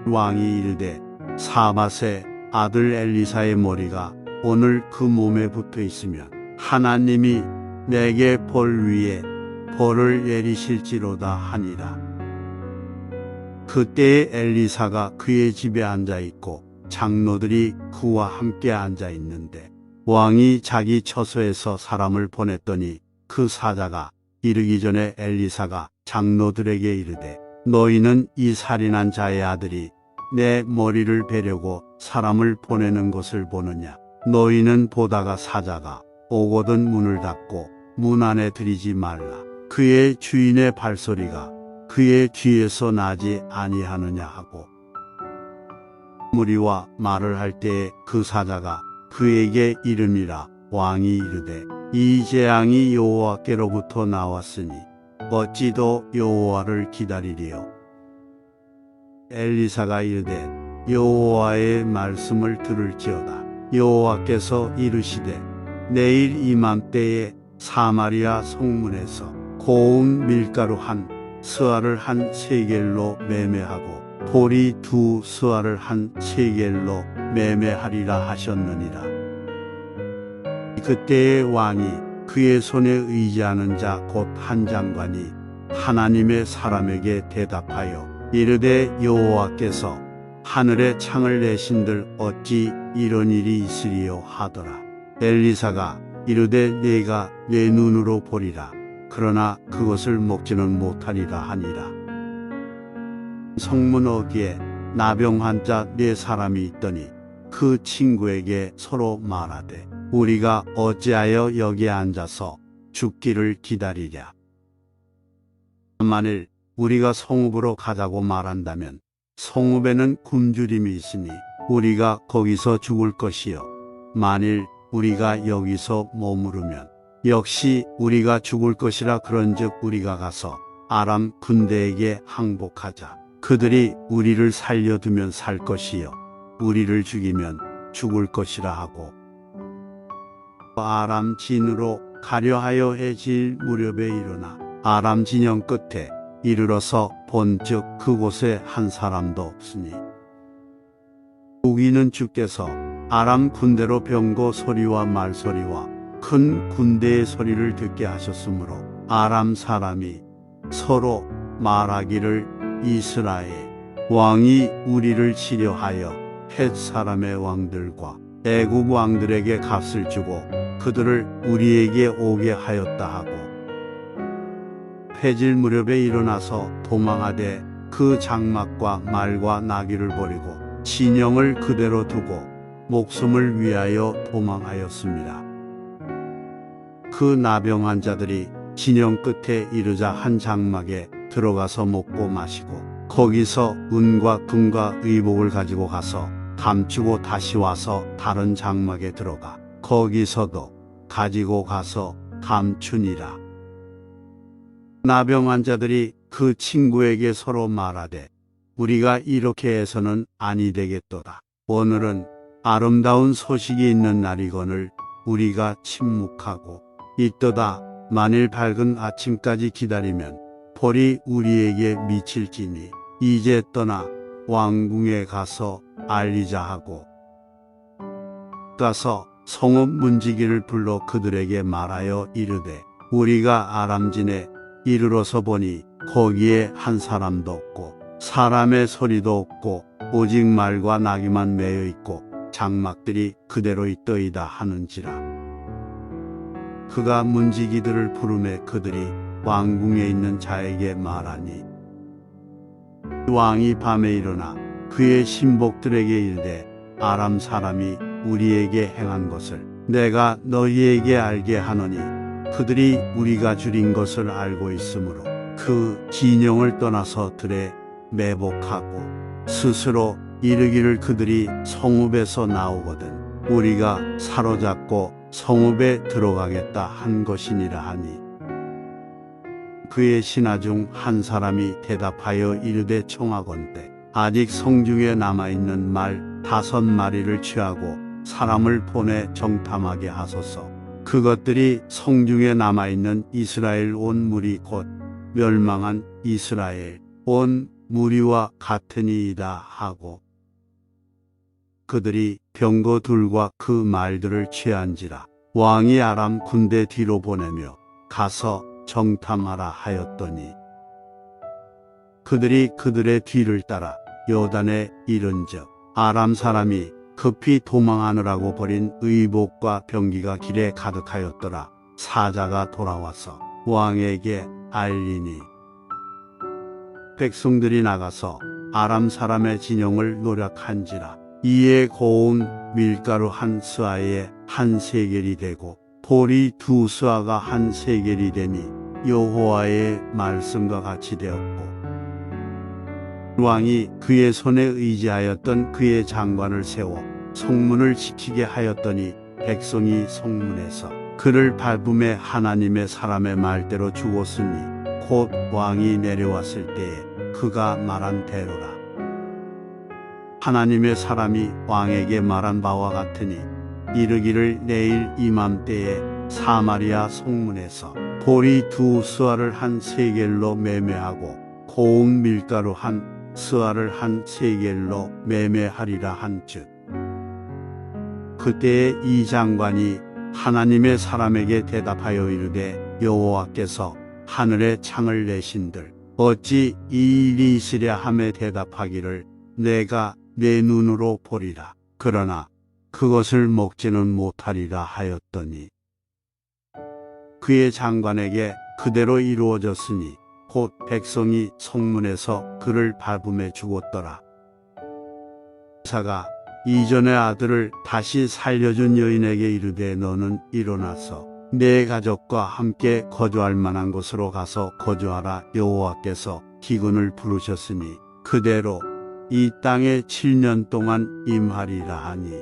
왕이 이르되 사밧의 아들 엘리사의 머리가 오늘 그 몸에 붙어 있으면 하나님이 내게 벌 위에 벌을 내리실지로다 하니라. 그때에 엘리사가 그의 집에 앉아 있고 장로들이 그와 함께 앉아 있는데 왕이 자기 처소에서 사람을 보냈더니 그 사자가 이르기 전에 엘리사가 장로들에게 이르되 너희는 이 살인한 자의 아들이 내 머리를 베려고 사람을 보내는 것을 보느냐. 너희는 보다가 사자가 오거든 문을 닫고 문 안에 들이지 말라. 그의 주인의 발소리가 그의 뒤에서 나지 아니하느냐 하고 무리와 말을 할 때에 그 사자가 그에게 이르니라. 왕이 이르되 이 재앙이 여호와께로부터 나왔으니 어찌 더 여호와를 기다리리요. 엘리사가 이르되 여호와의 말씀을 들을지어다. 여호와께서 이르시되 내일 이맘때에 사마리아 성문에서 고운 밀가루 한 스아를 한 세겔로 매매하고 보리 2 스아를 한 세겔로 매매하리라 하셨느니라. 그때의 왕이 그의 손에 의지하는 자 곧 한 장관이 하나님의 사람에게 대답하여 이르되 여호와께서 하늘에 창을 내신들 어찌 이런 일이 있으리요 하더라. 엘리사가 이르되 내가 내 눈으로 보리라. 그러나 그것을 먹지는 못하리라 하니라. 성문 어귀에 나병 환자 4사람이 있더니 그 친구에게 서로 말하되 우리가 어찌하여 여기 앉아서 죽기를 기다리랴. 만일 우리가 성읍으로 가자고 말한다면 성읍에는 굶주림이 있으니 우리가 거기서 죽을 것이요. 만일 우리가 여기서 머무르면 역시 우리가 죽을 것이라. 그런즉 우리가 가서 아람 군대에게 항복하자. 그들이 우리를 살려두면 살 것이요 우리를 죽이면 죽을 것이라 하고 아람 진으로 가려 하여 해질 무렵에 일어나 아람 진영 끝에 이르러서 본즉 그곳에 한 사람도 없으니 우기는 주께서 아람 군대로 병거 소리와 말소리와 큰 군대의 소리를 듣게 하셨으므로 아람 사람이 서로 말하기를 이스라엘 왕이 우리를 치려하여 헷 사람의 왕들과 애굽 왕들에게 값을 주고 그들을 우리에게 오게 하였다 하고 해질 무렵에 일어나서 도망하되 그 장막과 말과 나귀를 버리고 진영을 그대로 두고 목숨을 위하여 도망하였습니다. 그 나병 환자들이 진영 끝에 이르자 한 장막에 들어가서 먹고 마시고 거기서 은과 금과 의복을 가지고 가서 감추고 다시 와서 다른 장막에 들어가 거기서도 가지고 가서 감추니라. 나병 환자들이 그 친구에게 서로 말하되 우리가 이렇게 해서는 아니 되겠도다. 오늘은 아름다운 소식이 있는 날이거늘 우리가 침묵하고 있도다. 만일 밝은 아침까지 기다리면 벌이 우리에게 미칠지니 이제 떠나 왕궁에 가서 알리자 하고 가서 성읍 문지기를 불러 그들에게 말하여 이르되 우리가 아람진에 이르러서 보니 거기에 한 사람도 없고 사람의 소리도 없고 오직 말과 나귀만 매여 있고 장막들이 그대로 있더이다 하는지라. 그가 문지기들을 부르매 그들이 왕궁에 있는 자에게 말하니 왕이 밤에 일어나 그의 신복들에게 이르되 아람 사람이 우리에게 행한 것을 내가 너희에게 알게 하노니 그들이 우리가 줄인 것을 알고 있으므로 그 진영을 떠나서 들에 매복하고 스스로 이르기를 그들이 성읍에서 나오거든 우리가 사로잡고 성읍에 들어가겠다 한 것이니라 하니 그의 신하 중 한 사람이 대답하여 이르되 청하건대 아직 성중에 남아있는 말 5마리를 취하고 사람을 보내 정탐하게 하소서. 그것들이 성중에 남아있는 이스라엘 온 무리 곧 멸망한 이스라엘 온 무리와 같으니이다 하고 그들이 병거 둘과 그 말들을 취한지라. 왕이 아람 군대 뒤로 보내며 가서 정탐하라 하였더니 그들이 그들의 뒤를 따라 요단에 이른즉 아람 사람이 급히 도망하느라고 버린 의복과 병기가 길에 가득하였더라. 사자가 돌아와서 왕에게 알리니 백성들이 나가서 아람 사람의 진영을 노략한지라. 이에 고운 밀가루 한 스아에 한 세겔이 되고 보리 2스아가 한 세겔이 되니 여호와의 말씀과 같이 되었고 왕이 그의 손에 의지하였던 그의 장관을 세워 성문을 지키게 하였더니 백성이 성문에서 그를 밟음에 하나님의 사람의 말대로 죽었으니 곧 왕이 내려왔을 때에 그가 말한 대로라. 하나님의 사람이 왕에게 말한 바와 같으니 이르기를 내일 이맘때에 사마리아 성문에서 보리 2스아를 한 세겔로 매매하고 고운 밀가루 한 스아를 한 세겔로 매매하리라 한즉 그때에 이 장관이 하나님의 사람에게 대답하여 이르되 여호와께서 하늘에 창을 내신들 어찌 이 일이 있으랴 하며 대답하기를 내가 내 눈으로 보리라. 그러나 그것을 먹지는 못하리라 하였더니 그의 장관에게 그대로 이루어졌으니 곧 백성이 성문에서 그를 밟음에 죽었더라. 사가 이전의 아들을 다시 살려준 여인에게 이르되 너는 일어나서 내 가족과 함께 거주할 만한 곳으로 가서 거주하라. 여호와께서 기근을 부르셨으니 그대로 이 땅에 7년 동안 임하리라 하니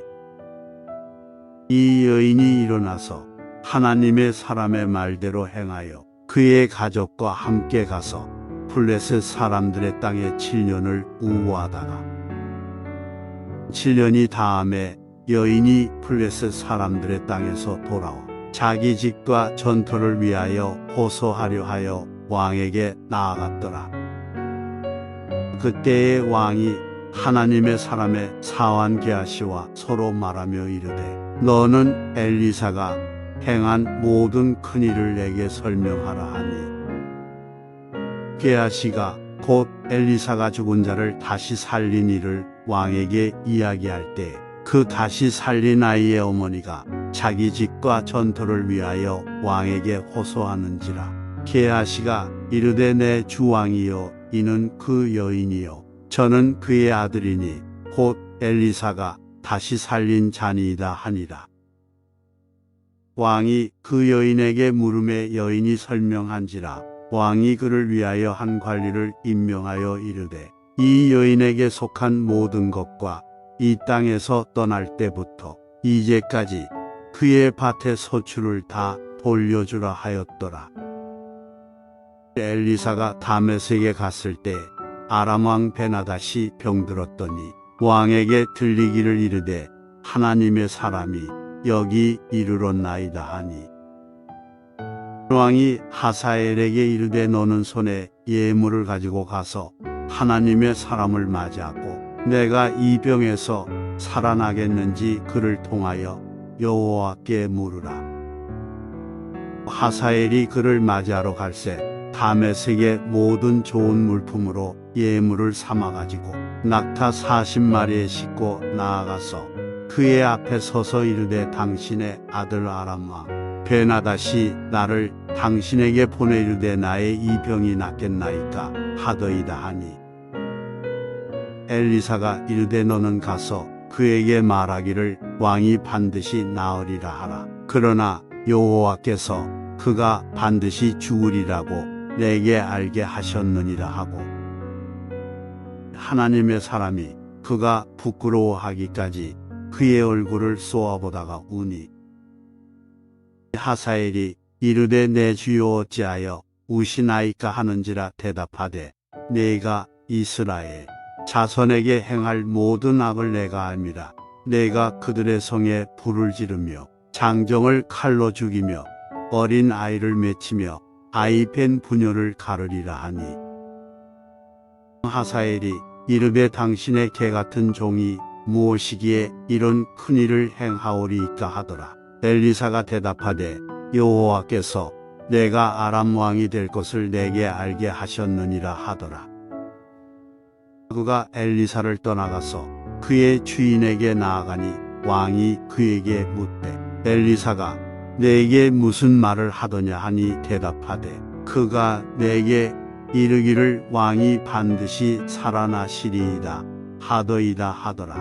이 여인이 일어나서 하나님의 사람의 말대로 행하여 그의 가족과 함께 가서 블레셋 사람들의 땅에 7년을 우고하다가 7년이 다음에 여인이 블레셋 사람들의 땅에서 돌아와 자기 집과 전토를 위하여 호소하려 하여 왕에게 나아갔더라. 그때에 왕이 하나님의 사람의 사환 게하시와 서로 말하며 이르되 너는 엘리사가 행한 모든 큰 일을 내게 설명하라 하니 게하시가 곧 엘리사가 죽은 자를 다시 살린 일을 왕에게 이야기할 때 그 다시 살린 아이의 어머니가 자기 집과 전토를 위하여 왕에게 호소하는지라. 게하시가 이르되 내 주왕이여 이는 그 여인이요 저는 그의 아들이니 곧 엘리사가 다시 살린 자니이다 하니라. 왕이 그 여인에게 물음에 여인이 설명한지라. 왕이 그를 위하여 한 관리를 임명하여 이르되 이 여인에게 속한 모든 것과 이 땅에서 떠날 때부터 이제까지 그의 밭의 소출을 다 돌려주라 하였더라. 엘리사가 다메섹에 갔을 때 아람 왕 베나닷이 병들었더니 왕에게 들리기를 이르되 하나님의 사람이 여기 이르렀나이다 하니 왕이 하사엘에게 이르되 너는 손에 예물을 가지고 가서 하나님의 사람을 맞이하고 내가 이 병에서 살아나겠는지 그를 통하여 여호와께 물으라. 하사엘이 그를 맞이하러 갈새 다메섹의 모든 좋은 물품으로 예물을 삼아가지고 낙타 40마리에 싣고 나아가서 그의 앞에 서서 이르되 당신의 아들 아람 왕 베나닷이 나를 당신에게 보내 이르되 나의 이 병이 낫겠나이까 하더이다 하니 엘리사가 이르되 너는 가서 그에게 말하기를 왕이 반드시 나으리라 하라. 그러나 여호와께서 그가 반드시 죽으리라고 내게 알게 하셨느니라 하고 하나님의 사람이 그가 부끄러워하기까지 그의 얼굴을 쏘아보다가 우니 하사엘이 이르되 내 주여 어찌하여 우시나이까 하는지라 대답하되 내가 이스라엘 자손에게 행할 모든 악을 내가 압니다. 내가 그들의 성에 불을 지르며 장정을 칼로 죽이며 어린 아이를 맺히며 아이 뺀 부녀를 가르리라 하니 하사엘이 이르되 당신의 개 같은 종이 무엇이기에 이런 큰 일을 행하오리이까 하더라. 엘리사가 대답하되 여호와께서 내가 아람 왕이 될 것을 내게 알게 하셨느니라 하더라. 그가 엘리사를 떠나가서 그의 주인에게 나아가니 왕이 그에게 묻되 엘리사가 내게 무슨 말을 하더냐 하니 대답하되 그가 내게 이르기를 왕이 반드시 살아나시리이다 하더이다 하더라.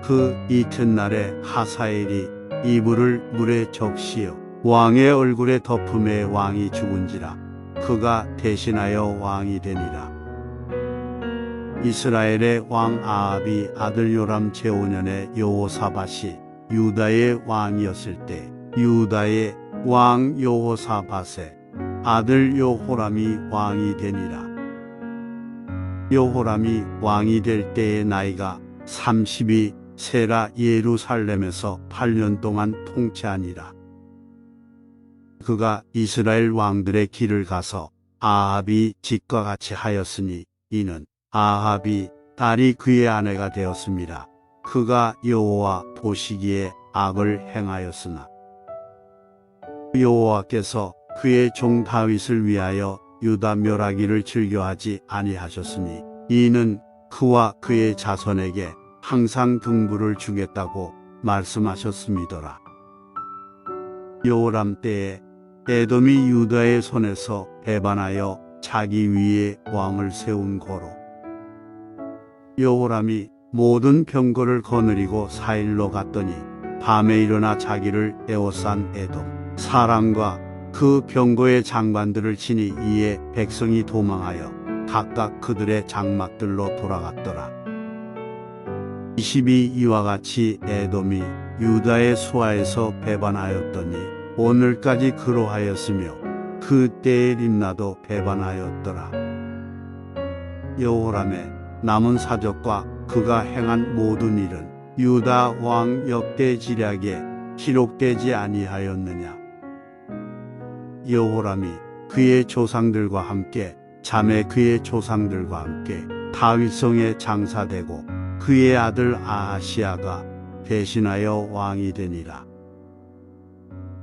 그 이튿날에 하사엘이 이불을 물에 적시어 왕의 얼굴에 덮음에 왕이 죽은지라 그가 대신하여 왕이 되니라. 이스라엘의 왕 아합이 아들 요람 제5년에 여호사밧이 유다의 왕이었을 때 유다의 왕 여호사밧의 아들 여호람이 왕이 되니라. 여호람이 왕이 될 때의 나이가 32세라 예루살렘에서 8년 동안 통치하니라. 그가 이스라엘 왕들의 길을 가서 아합이 짓과 같이 하였으니 이는 아합이 딸이 그의 아내가 되었습니다. 그가 여호와 보시기에 악을 행하였으나 여호와께서 그의 종 다윗을 위하여 유다 멸하기를 즐겨하지 아니하셨으니 이는 그와 그의 자손에게 항상 등불을 주겠다고 말씀하셨음이더라. 여호람 때에 에돔이 유다의 손에서 배반하여 자기 위에 왕을 세운 고로 여호람이 모든 병거를 거느리고 사일로 갔더니 밤에 일어나 자기를 에워싼 에돔 사람과 그 병거의 장관들을 치니 이에 백성이 도망하여 각각 그들의 장막들로 돌아갔더라. 20이 이와 같이 에돔이 유다의 수하에서 배반하였더니 오늘까지 그러하였으며 그 때에 림나도 배반하였더라. 여호람의 남은 사적과 그가 행한 모든 일은 유다 왕 역대지략에 기록되지 아니하였느냐. 여호람이 그의 조상들과 함께 자매 그의 조상들과 함께 다윗성에 장사되고 그의 아들 아하시아가 대신하여 왕이 되니라.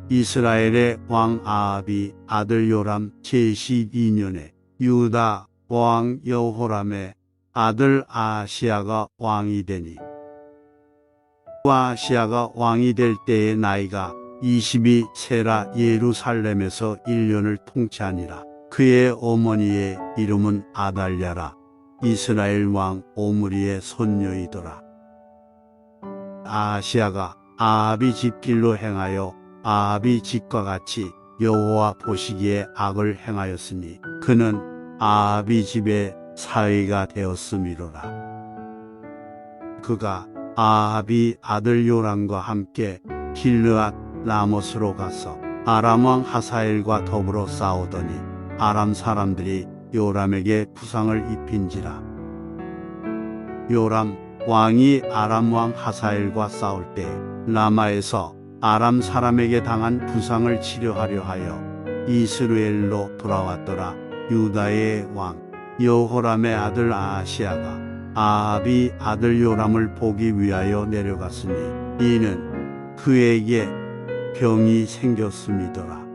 이스라엘의 왕 아합이 아들 요람 제12년에 유다 왕 여호람의 아들 아하시아가 왕이 되니 아하시아가 왕이 될 때의 나이가 22세라 예루살렘에서 1년을 통치하니라. 그의 어머니의 이름은 아달랴라. 이스라엘 왕 오므리의 손녀이더라. 아하시아가 아합이 집길로 행하여 아합이 집과 같이 여호와 보시기에 악을 행하였으니 그는 아합이 집의 사위가 되었음이로라. 그가 아합이 아들 요람과 함께 길르앗 라못으로 가서 아람 왕 하사엘과 더불어 싸우더니 아람 사람들이 요람에게 부상을 입힌지라. 요람 왕이 아람 왕 하사엘과 싸울 때 라마에서 아람 사람에게 당한 부상을 치료하려 하여 이스라엘로 돌아왔더라. 유다의 왕 여호람의 아들 아하시아가 아합이 아들 요람을 보기 위하여 내려갔으니 이는 그에게 병이 생겼음이더라.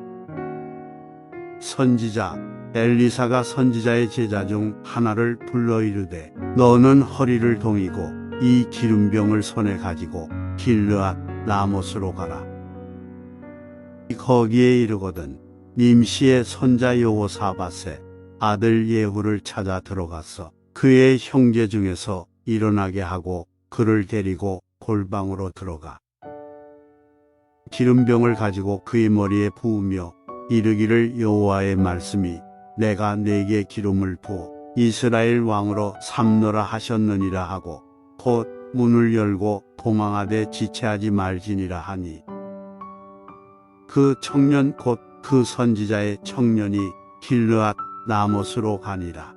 선지자 엘리사가 선지자의 제자 중 하나를 불러 이르되 너는 허리를 동이고 이 기름병을 손에 가지고 길르앗 라못으로 가라. 거기에 이르거든 님시의 손자 여호사밧의 아들 예후를 찾아 들어가서 그의 형제 중에서 일어나게 하고 그를 데리고 골방으로 들어가 기름병을 가지고 그의 머리에 부으며 이르기를 여호와의 말씀이 내가 네게 기름을 부어 이스라엘 왕으로 삼노라 하셨느니라 하고 곧 문을 열고 도망하되 지체하지 말지니라 하니 그 청년 곧 그 선지자의 청년이 길르앗 라못으로 가니라.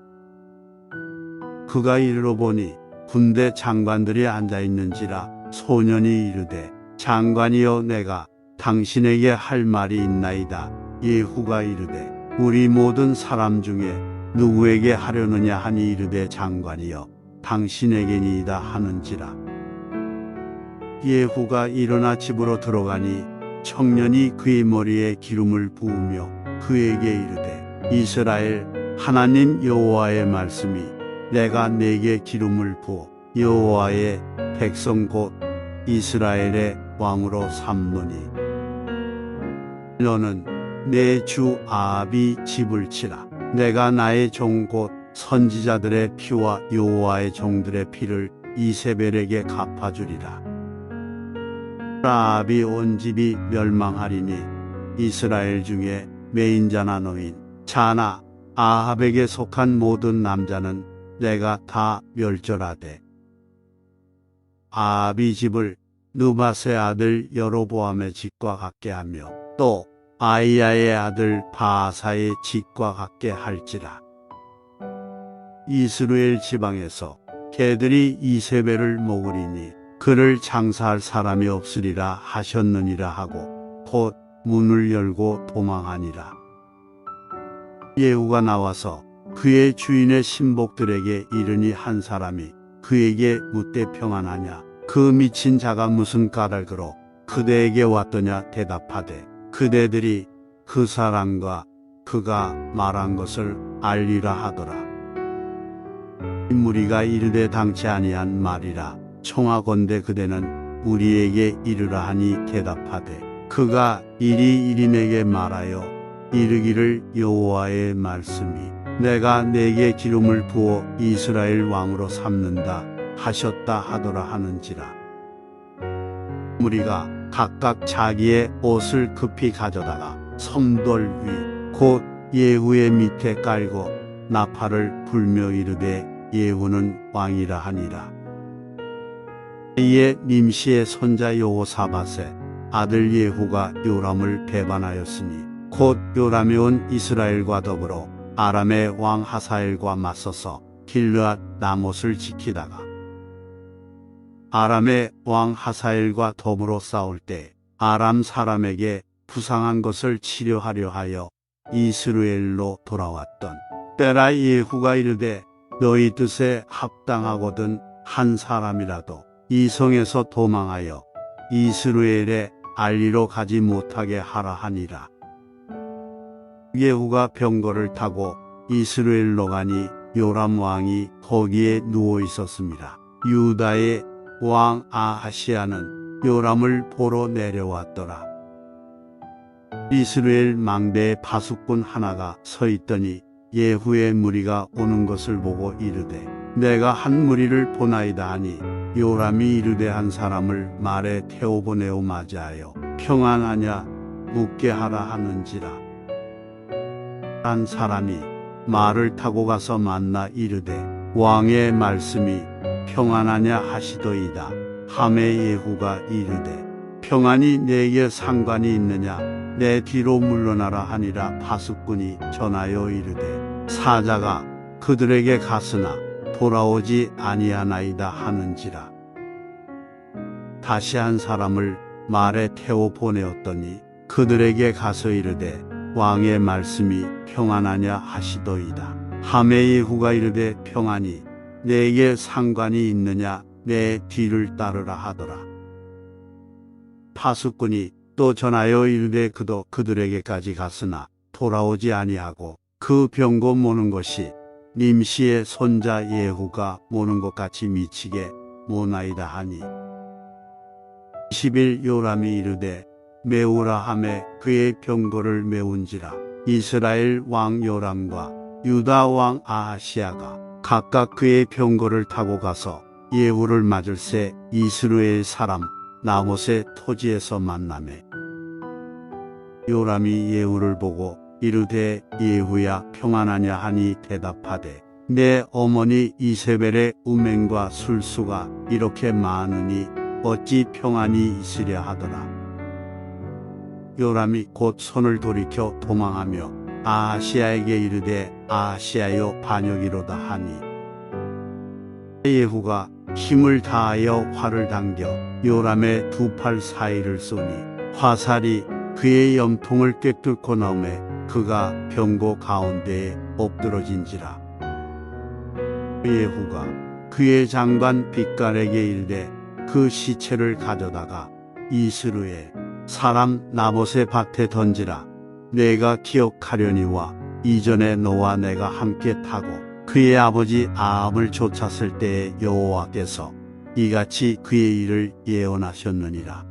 그가 이르러 보니 군대 장관들이 앉아 있는지라 소년이 이르되 장관이여 내가 당신에게 할 말이 있나이다. 예후가 이르되 우리 모든 사람 중에 누구에게 하려느냐 하니 이르되 장관이여 당신에게니이다 하는지라. 예후가 일어나 집으로 들어가니 청년이 그의 머리에 기름을 부으며 그에게 이르되 이스라엘 하나님 여호와의 말씀이 내가 네게 기름을 부어 여호와의 백성 곧 이스라엘의 왕으로 삼노니 너는 내 주 아합이 집을 치라. 내가 나의 종 곧 선지자들의 피와 여호와의 종들의 피를 이세벨에게 갚아주리라. 아합이 온 집이 멸망하리니 이스라엘 중에 매인자나 노인 자나 아합에게 속한 모든 남자는 내가 다 멸절하되 아합이 집을 느밧의 아들 여로보암의 집과 같게 하며 또 아이야의 아들 바아사의 집과 같게 할지라. 이스라엘 지방에서 개들이 이세벨을 먹으리니 그를 장사할 사람이 없으리라 하셨느니라 하고 곧 문을 열고 도망하니라. 예후가 나와서 그의 주인의 신복들에게 이르니 한 사람이 그에게 묻되 평안하냐 그 미친 자가 무슨 까닭으로 그대에게 왔더냐 대답하되 그대들이 그 사람과 그가 말한 것을 알리라 하더라. 무리가 이르되 당치 아니한 말이라 청하건대 그대는 우리에게 이르라 하니 대답하되 그가 이리 내게 말하여 이르기를 여호와의 말씀이 내가 네게 기름을 부어 이스라엘 왕으로 삼는다 하셨다 하더라 하는지라. 무리가 각각 자기의 옷을 급히 가져다가 성돌 위 곧 예후의 밑에 깔고 나팔을 불며 이르되 예후는 왕이라 하니라. 이에 님시의 손자 여호사밧의 아들 예후가 요람을 배반하였으니 곧 요람이 온 이스라엘과 더불어 아람의 왕 하사엘과 맞서서 길르앗 라못을 지키다가 아람의 왕 하사엘과 더불어 싸울 때 아람 사람에게 부상한 것을 치료하려 하여 이스라엘로 돌아왔던 때라 예후가 이르되 너희 뜻에 합당하거든 한 사람이라도 이 성에서 도망하여 이스라엘에 알리러 가지 못하게 하라 하니라. 예후가 병거를 타고 이스라엘로 가니 요람 왕이 거기에 누워 있었습니다. 유다의 왕 아하시야는 요람을 보러 내려왔더라. 이스라엘 망대에 파수꾼 하나가 서 있더니 예후의 무리가 오는 것을 보고 이르되 내가 한 무리를 보나이다 하니 요람이 이르되 한 사람을 말에 태워보내어 맞이하여 평안하냐 묻게 하라 하는지라. 한 사람이 말을 타고 가서 만나 이르되 왕의 말씀이 평안하냐 하시더이다 하매 예후가 이르되 평안이 내게 상관이 있느냐 내 뒤로 물러나라 하니라. 파수꾼이 전하여 이르되 사자가 그들에게 갔으나 돌아오지 아니하나이다 하는지라. 다시 한 사람을 말에 태워 보내었더니 그들에게 가서 이르되 왕의 말씀이 평안하냐 하시더이다 하매 예후가 이르되 평안이 내게 상관이 있느냐 내 뒤를 따르라 하더라. 파수꾼이 또 전하여 이르되 그도 그들에게까지 갔으나 돌아오지 아니하고 그 병고 모는 것이 님시의 손자 예후가 모는 것 같이 미치게 모나이다 하니 20일 요람이 이르되 메우라 하매 그의 병거를 메운지라. 이스라엘 왕 요람과 유다 왕 아하시아가 각각 그의 병거를 타고 가서 예후를 맞을새 이스라엘 사람 나봇의 토지에서 만나매 요람이 예후를 보고 이르되 예후야 평안하냐 하니 대답하되 내 어머니 이세벨의 음행과 술수가 이렇게 많으니 어찌 평안이 있으랴 하더라. 요람이 곧 손을 돌이켜 도망하며 아하시아에게 이르되 아하시아여 반역이로다 하니 예후가 힘을 다하여 활을 당겨 요람의 두 팔 사이를 쏘니 화살이 그의 염통을 꿰뚫고 나오매 그가 병고 가운데에 엎드러진지라. 예후가 그의 장관 빛깔에게 이르되 그 시체를 가져다가 이스라엘 사람 나봇의 밭에 던지라. 내가 기억하려니와 이전에 너와 내가 함께 타고 그의 아버지 아합을 쫓았을 때에 여호와께서 이같이 그의 일을 예언하셨느니라.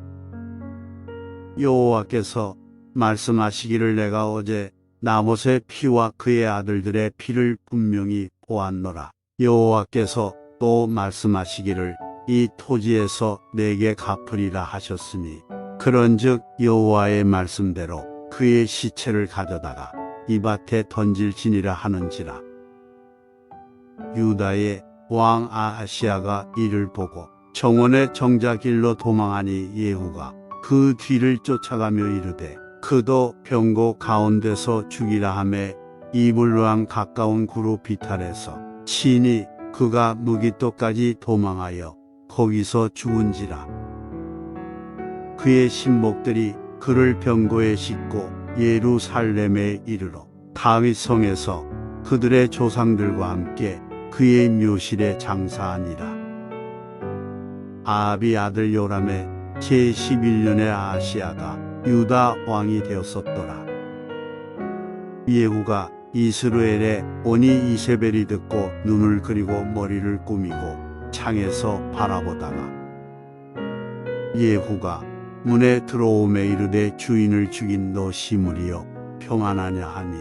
여호와께서 말씀하시기를 내가 어제 나봇의 피와 그의 아들들의 피를 분명히 보았노라. 여호와께서 또 말씀하시기를 이 토지에서 내게 갚으리라 하셨으니 그런즉 여호와의 말씀대로 그의 시체를 가져다가 이 밭에 던질지니라 하는지라. 유다의 왕 아하시아가 이를 보고 정원의 정자길로 도망하니 예후가 그 뒤를 쫓아가며 이르되 그도 병고 가운데서 죽이라 하매 이블루랑 가까운 구루 비탈에서 치니 그가 무기토까지 도망하여 거기서 죽은지라. 그의 신복들이 그를 병고에 싣고 예루살렘에 이르러 다윗 성에서 그들의 조상들과 함께 그의 묘실에 장사하니라. 아합이 아들 요람의 제11년에 아하시아가 유다 왕이 되었었더라. 예후가 이스라엘에 오니 이세벨이 듣고 눈을 그리고 머리를 꾸미고 창에서 바라보다가 예후가 문에 들어오매 이르되 주인을 죽인 너 시므리여 평안하냐 하니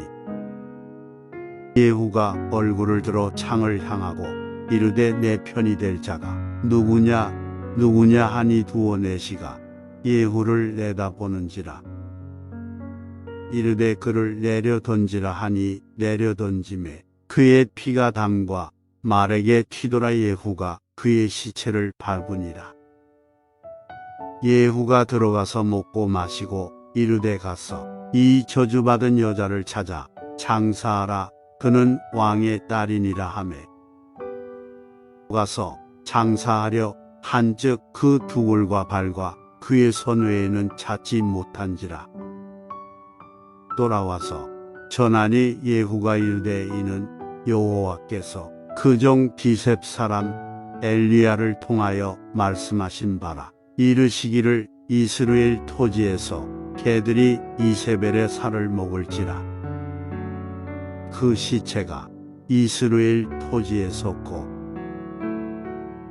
예후가 얼굴을 들어 창을 향하고 이르되 내 편이 될 자가 누구냐 하니 두어 내시가 예후를 내다보는지라. 이르되 그를 내려 던지라 하니 내려 던짐에 그의 피가 담과 말에게 튀돌아 예후가 그의 시체를 밟으니라. 예후가 들어가서 먹고 마시고 이르되 가서 이 저주받은 여자를 찾아 장사하라. 그는 왕의 딸이니라 하매 가서 장사하려 한즉 그 두골과 발과 그의 손 외에는 찾지 못한지라. 돌아와서 전하니 예후가 이르되 이는 여호와께서 그종 디셉 사람 엘리야를 통하여 말씀하신 바라. 이르시기를 이스라엘 토지에서 개들이 이세벨의 살을 먹을지라. 그 시체가 이스라엘 토지에 섰고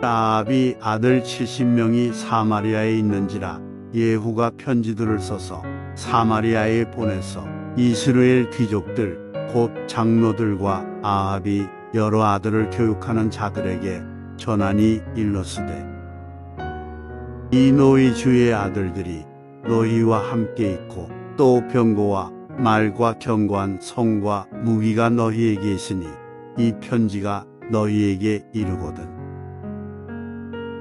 아합이 아들 70명이 사마리아에 있는지라. 예후가 편지들을 써서 사마리아에 보내서 이스라엘 귀족들 곧 장로들과 아합이 여러 아들을 교육하는 자들에게 전하니 일러스되 이 너희 주의 아들들이 너희와 함께 있고 또 병거와 말과 견고한 성과 무기가 너희에게 있으니 이 편지가 너희에게 이르거든.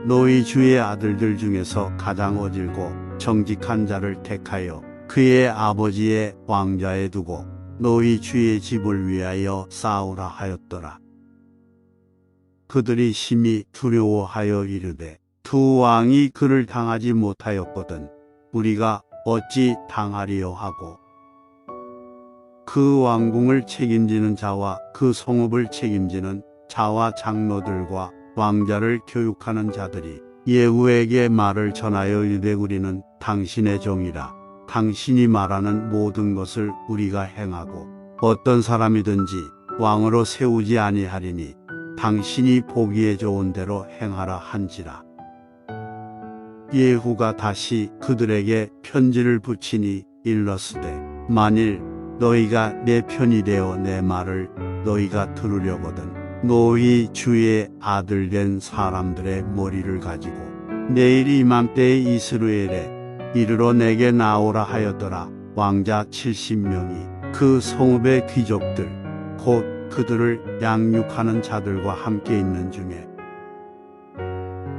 너희 주의 아들들 중에서 가장 어질고 정직한 자를 택하여 그의 아버지의 왕자에 두고 너희 주의 집을 위하여 싸우라 하였더라. 그들이 심히 두려워하여 이르되 두 왕이 그를 당하지 못하였거든 우리가 어찌 당하리요 하고 그 왕궁을 책임지는 자와 그 성읍을 책임지는 자와 장로들과 왕자를 교육하는 자들이 예후에게 말을 전하여 이르되 우리는 당신의 종이라. 당신이 말하는 모든 것을 우리가 행하고 어떤 사람이든지 왕으로 세우지 아니하리니 당신이 보기에 좋은 대로 행하라 한지라. 예후가 다시 그들에게 편지를 붙이니 일렀으되 만일 너희가 내 편이 되어 내 말을 너희가 들으려거든 너희 주의 아들 된 사람들의 머리를 가지고 내일 이맘때에 이스라엘에 이르러 내게 나오라 하였더라. 왕자 70명이 그 성읍의 귀족들 곧 그들을 양육하는 자들과 함께 있는 중에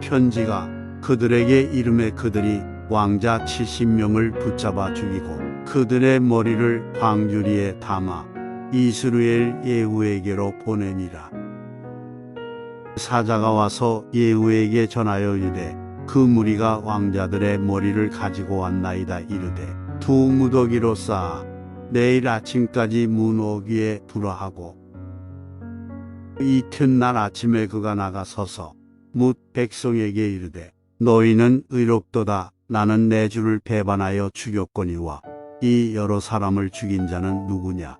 편지가 그들에게 이름에 그들이 왕자 70명을 붙잡아 죽이고 그들의 머리를 광주리에 담아 이스라엘 예후에게로 보내니라. 사자가 와서 예후에게 전하여 이르되 그 무리가 왕자들의 머리를 가지고 왔나이다. 이르되 두 무더기로 쌓아 내일 아침까지 문호기에 두라 하고 이튿날 아침에 그가 나가서서 뭇 백성에게 이르되 너희는 의롭도다. 나는 내 주를 배반하여 죽였거니와 이 여러 사람을 죽인 자는 누구냐.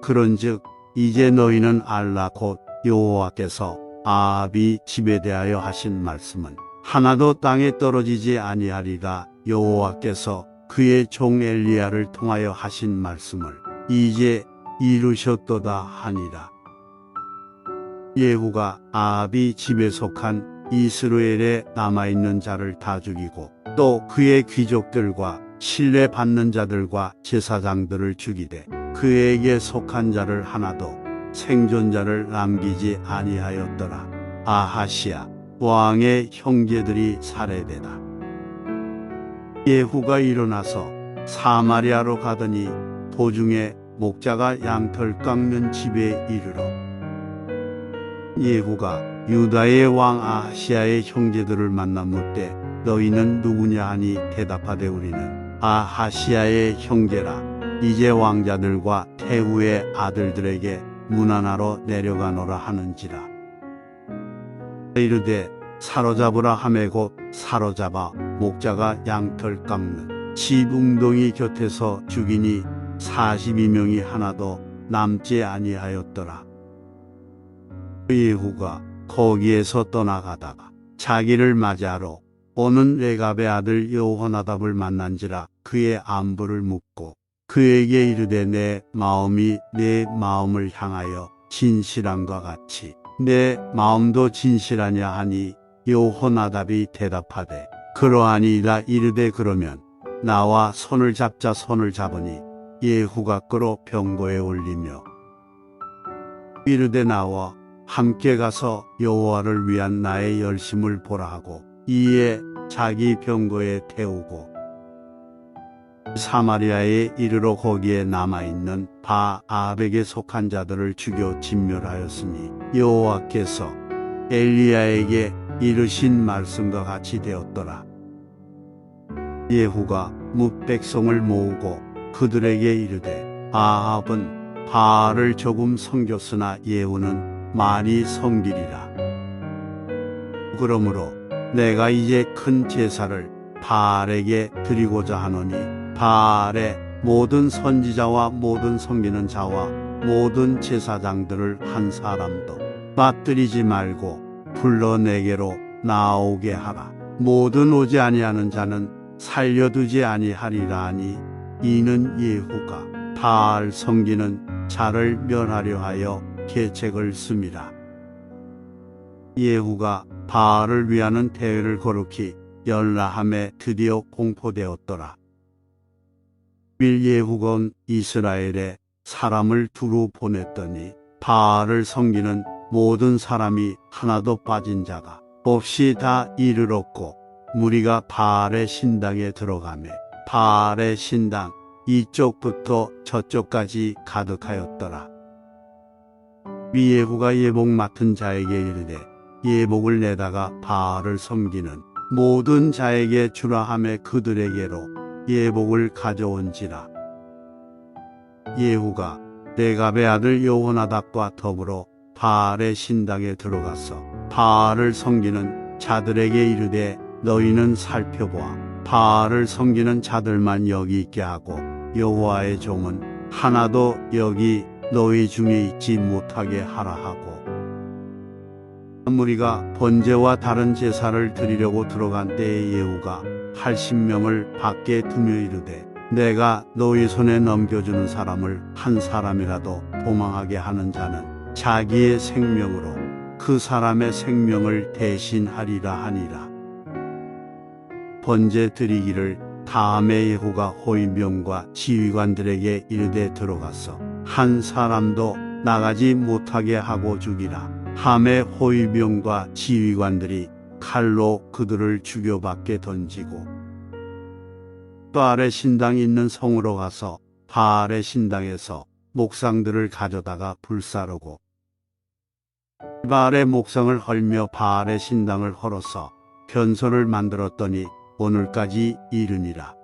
그런즉 이제 너희는 알라. 곧 여호와께서 아합이 집에 대하여 하신 말씀은 하나도 땅에 떨어지지 아니하리라. 여호와께서 그의 종 엘리야를 통하여 하신 말씀을 이제 이루셨도다 하니라. 예후가 아합이 집에 속한 이스라엘에 남아있는 자를 다 죽이고 또 그의 귀족들과 신뢰받는 자들과 제사장들을 죽이되 그에게 속한 자를 하나도 생존자를 남기지 아니하였더라. 아하시야 왕의 형제들이 살해되다. 예후가 일어나서 사마리아로 가더니 도중에 목자가 양털 깎는 집에 이르러 예후가 유다의 왕 아하시야의 형제들을 만나 묻되 너희는 누구냐 하니 대답하되 우리는 아하시야의 형제라. 이제 왕자들과 태후의 아들들에게 문하나로 내려가노라 하는지라. 이르되 사로잡으라 하매 곧 사로잡아 목자가 양털 깎는 집 웅덩이 곁에서 죽이니 42명이 하나도 남지 아니하였더라. 예후가 거기에서 떠나가다가 자기를 맞이하러 오는 레갑의 아들 여호나답을 만난지라. 그의 안부를 묻고 그에게 이르되 내 마음이 내 마음을 향하여 진실함과 같이 내 마음도 진실하냐 하니 여호나답이 대답하되 그러하니이다. 이르되 그러면 나와 손을 잡자. 손을 잡으니 예후가 끌어 병거에 올리며 이르되 나와 함께 가서 여호와를 위한 나의 열심을 보라 하고 이에 자기 병거에 태우고 사마리아에 이르러 거기에 남아있는 아합에게 속한 자들을 죽여 진멸하였으니 여호와께서 엘리야에게 이르신 말씀과 같이 되었더라. 예후가 뭇 백성을 모으고 그들에게 이르되 아합은 바알을 조금 섬겼으나 예후는 많이 섬기리라. 그러므로 내가 이제 큰 제사를 바알에게 드리고자 하노니 바알의 모든 선지자와 모든 섬기는 자와 모든 제사장들을 한 사람도 빠뜨리지 말고 불러 내게로 나오게 하라. 모든 오지 아니하는 자는 살려두지 아니하리라 하니 이는 예후가 바알 섬기는 자를 멸하려 하여 계책을 씁니다. 예후가 바알을 위하는 대회를 거룩히 열라함에 드디어 공포되었더라. 예후가 온 이스라엘에 사람을 두루 보냈더니 바알을 섬기는 모든 사람이 하나도 빠진 자가 없이 다 이르렀고 무리가 바알의 신당에 들어가매 바알의 신당 이쪽부터 저쪽까지 가득하였더라. 예후가 예복 맡은 자에게 이르되 예복을 내다가 바알을 섬기는 모든 자에게 주라 하매 그들에게로 예복을 가져온지라. 예후가 레갑의 아들 여호나답과 더불어 바알의 신당에 들어가서 바알을 섬기는 자들에게 이르되 너희는 살펴보아 바알을 섬기는 자들만 여기 있게 하고 여호와의 종은 하나도 여기 너희 중에 있지 못하게 하라 하고, 무리가 번제와 다른 제사를 드리려고 들어간 때에 예후가 80명을 밖에 두며 이르되 내가 너희 손에 넘겨주는 사람을 한 사람이라도 도망하게 하는 자는 자기의 생명으로 그 사람의 생명을 대신하리라 하니라. 번제 드리기를 다음에 예후가 호위병과 지휘관들에게 이르되 들어가서 한 사람도 나가지 못하게 하고 죽이라 하매 호위병과 지휘관들이 칼로 그들을 죽여 밖에 던지고 바알의 신당이 있는 성으로 가서 바알의 신당에서 목상들을 가져다가 불사르고 바알의 목상을 헐며 바알의 신당을 헐어서 변소를 만들었더니 오늘까지 이르니라.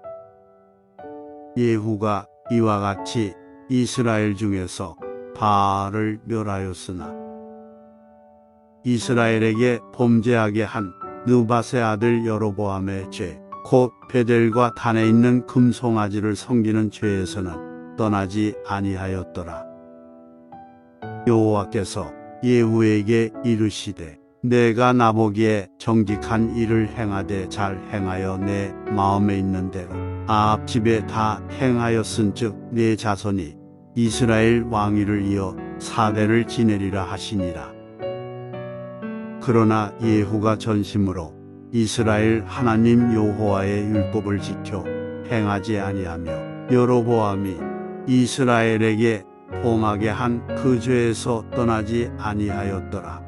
예후가 이와 같이 이스라엘 중에서 바알을 멸하였으나 이스라엘에게 범죄하게 한 느밧의 아들 여로보암의 죄 곧 베델과 단에 있는 금송아지를 섬기는 죄에서는 떠나지 아니하였더라. 여호와께서 예후에게 이르시되 내가 나보기에 정직한 일을 행하되 잘 행하여 내 마음에 있는 대로 아합 집에 다 행하였은즉 내 자손이 이스라엘 왕위를 이어 4대를 지내리라 하시니라. 그러나 예후가 전심으로 이스라엘 하나님 여호와의 율법을 지켜 행하지 아니하며 여로보암이 이스라엘에게 범하게 한 그 죄에서 떠나지 아니하였더라.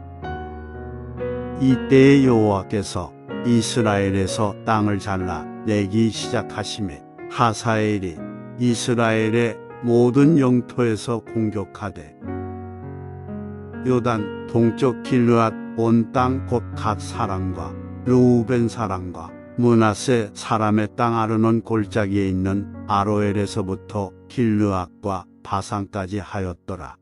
이때에 여호와께서 이스라엘에서 땅을 잘라 내기 시작하시매 하사엘이 이스라엘의 모든 영토에서 공격하되 요단 동쪽 길르앗 온 땅 곧 갓 사람과 르우벤 사람과 므낫세 사람의 땅 아르논 골짜기에 있는 아로엘에서부터 길르앗과 바산까지 하였더라.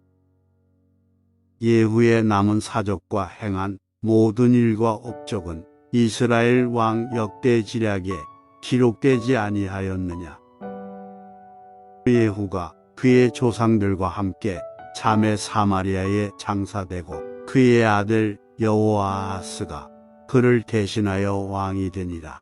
예후의 남은 사적과 행한 모든 일과 업적은 이스라엘 왕 역대지략에 기록되지 아니하였느냐. 예후가 그의 조상들과 함께 자매 사마리아에 장사되고 그의 아들 여호아하스가 그를 대신하여 왕이 되니라.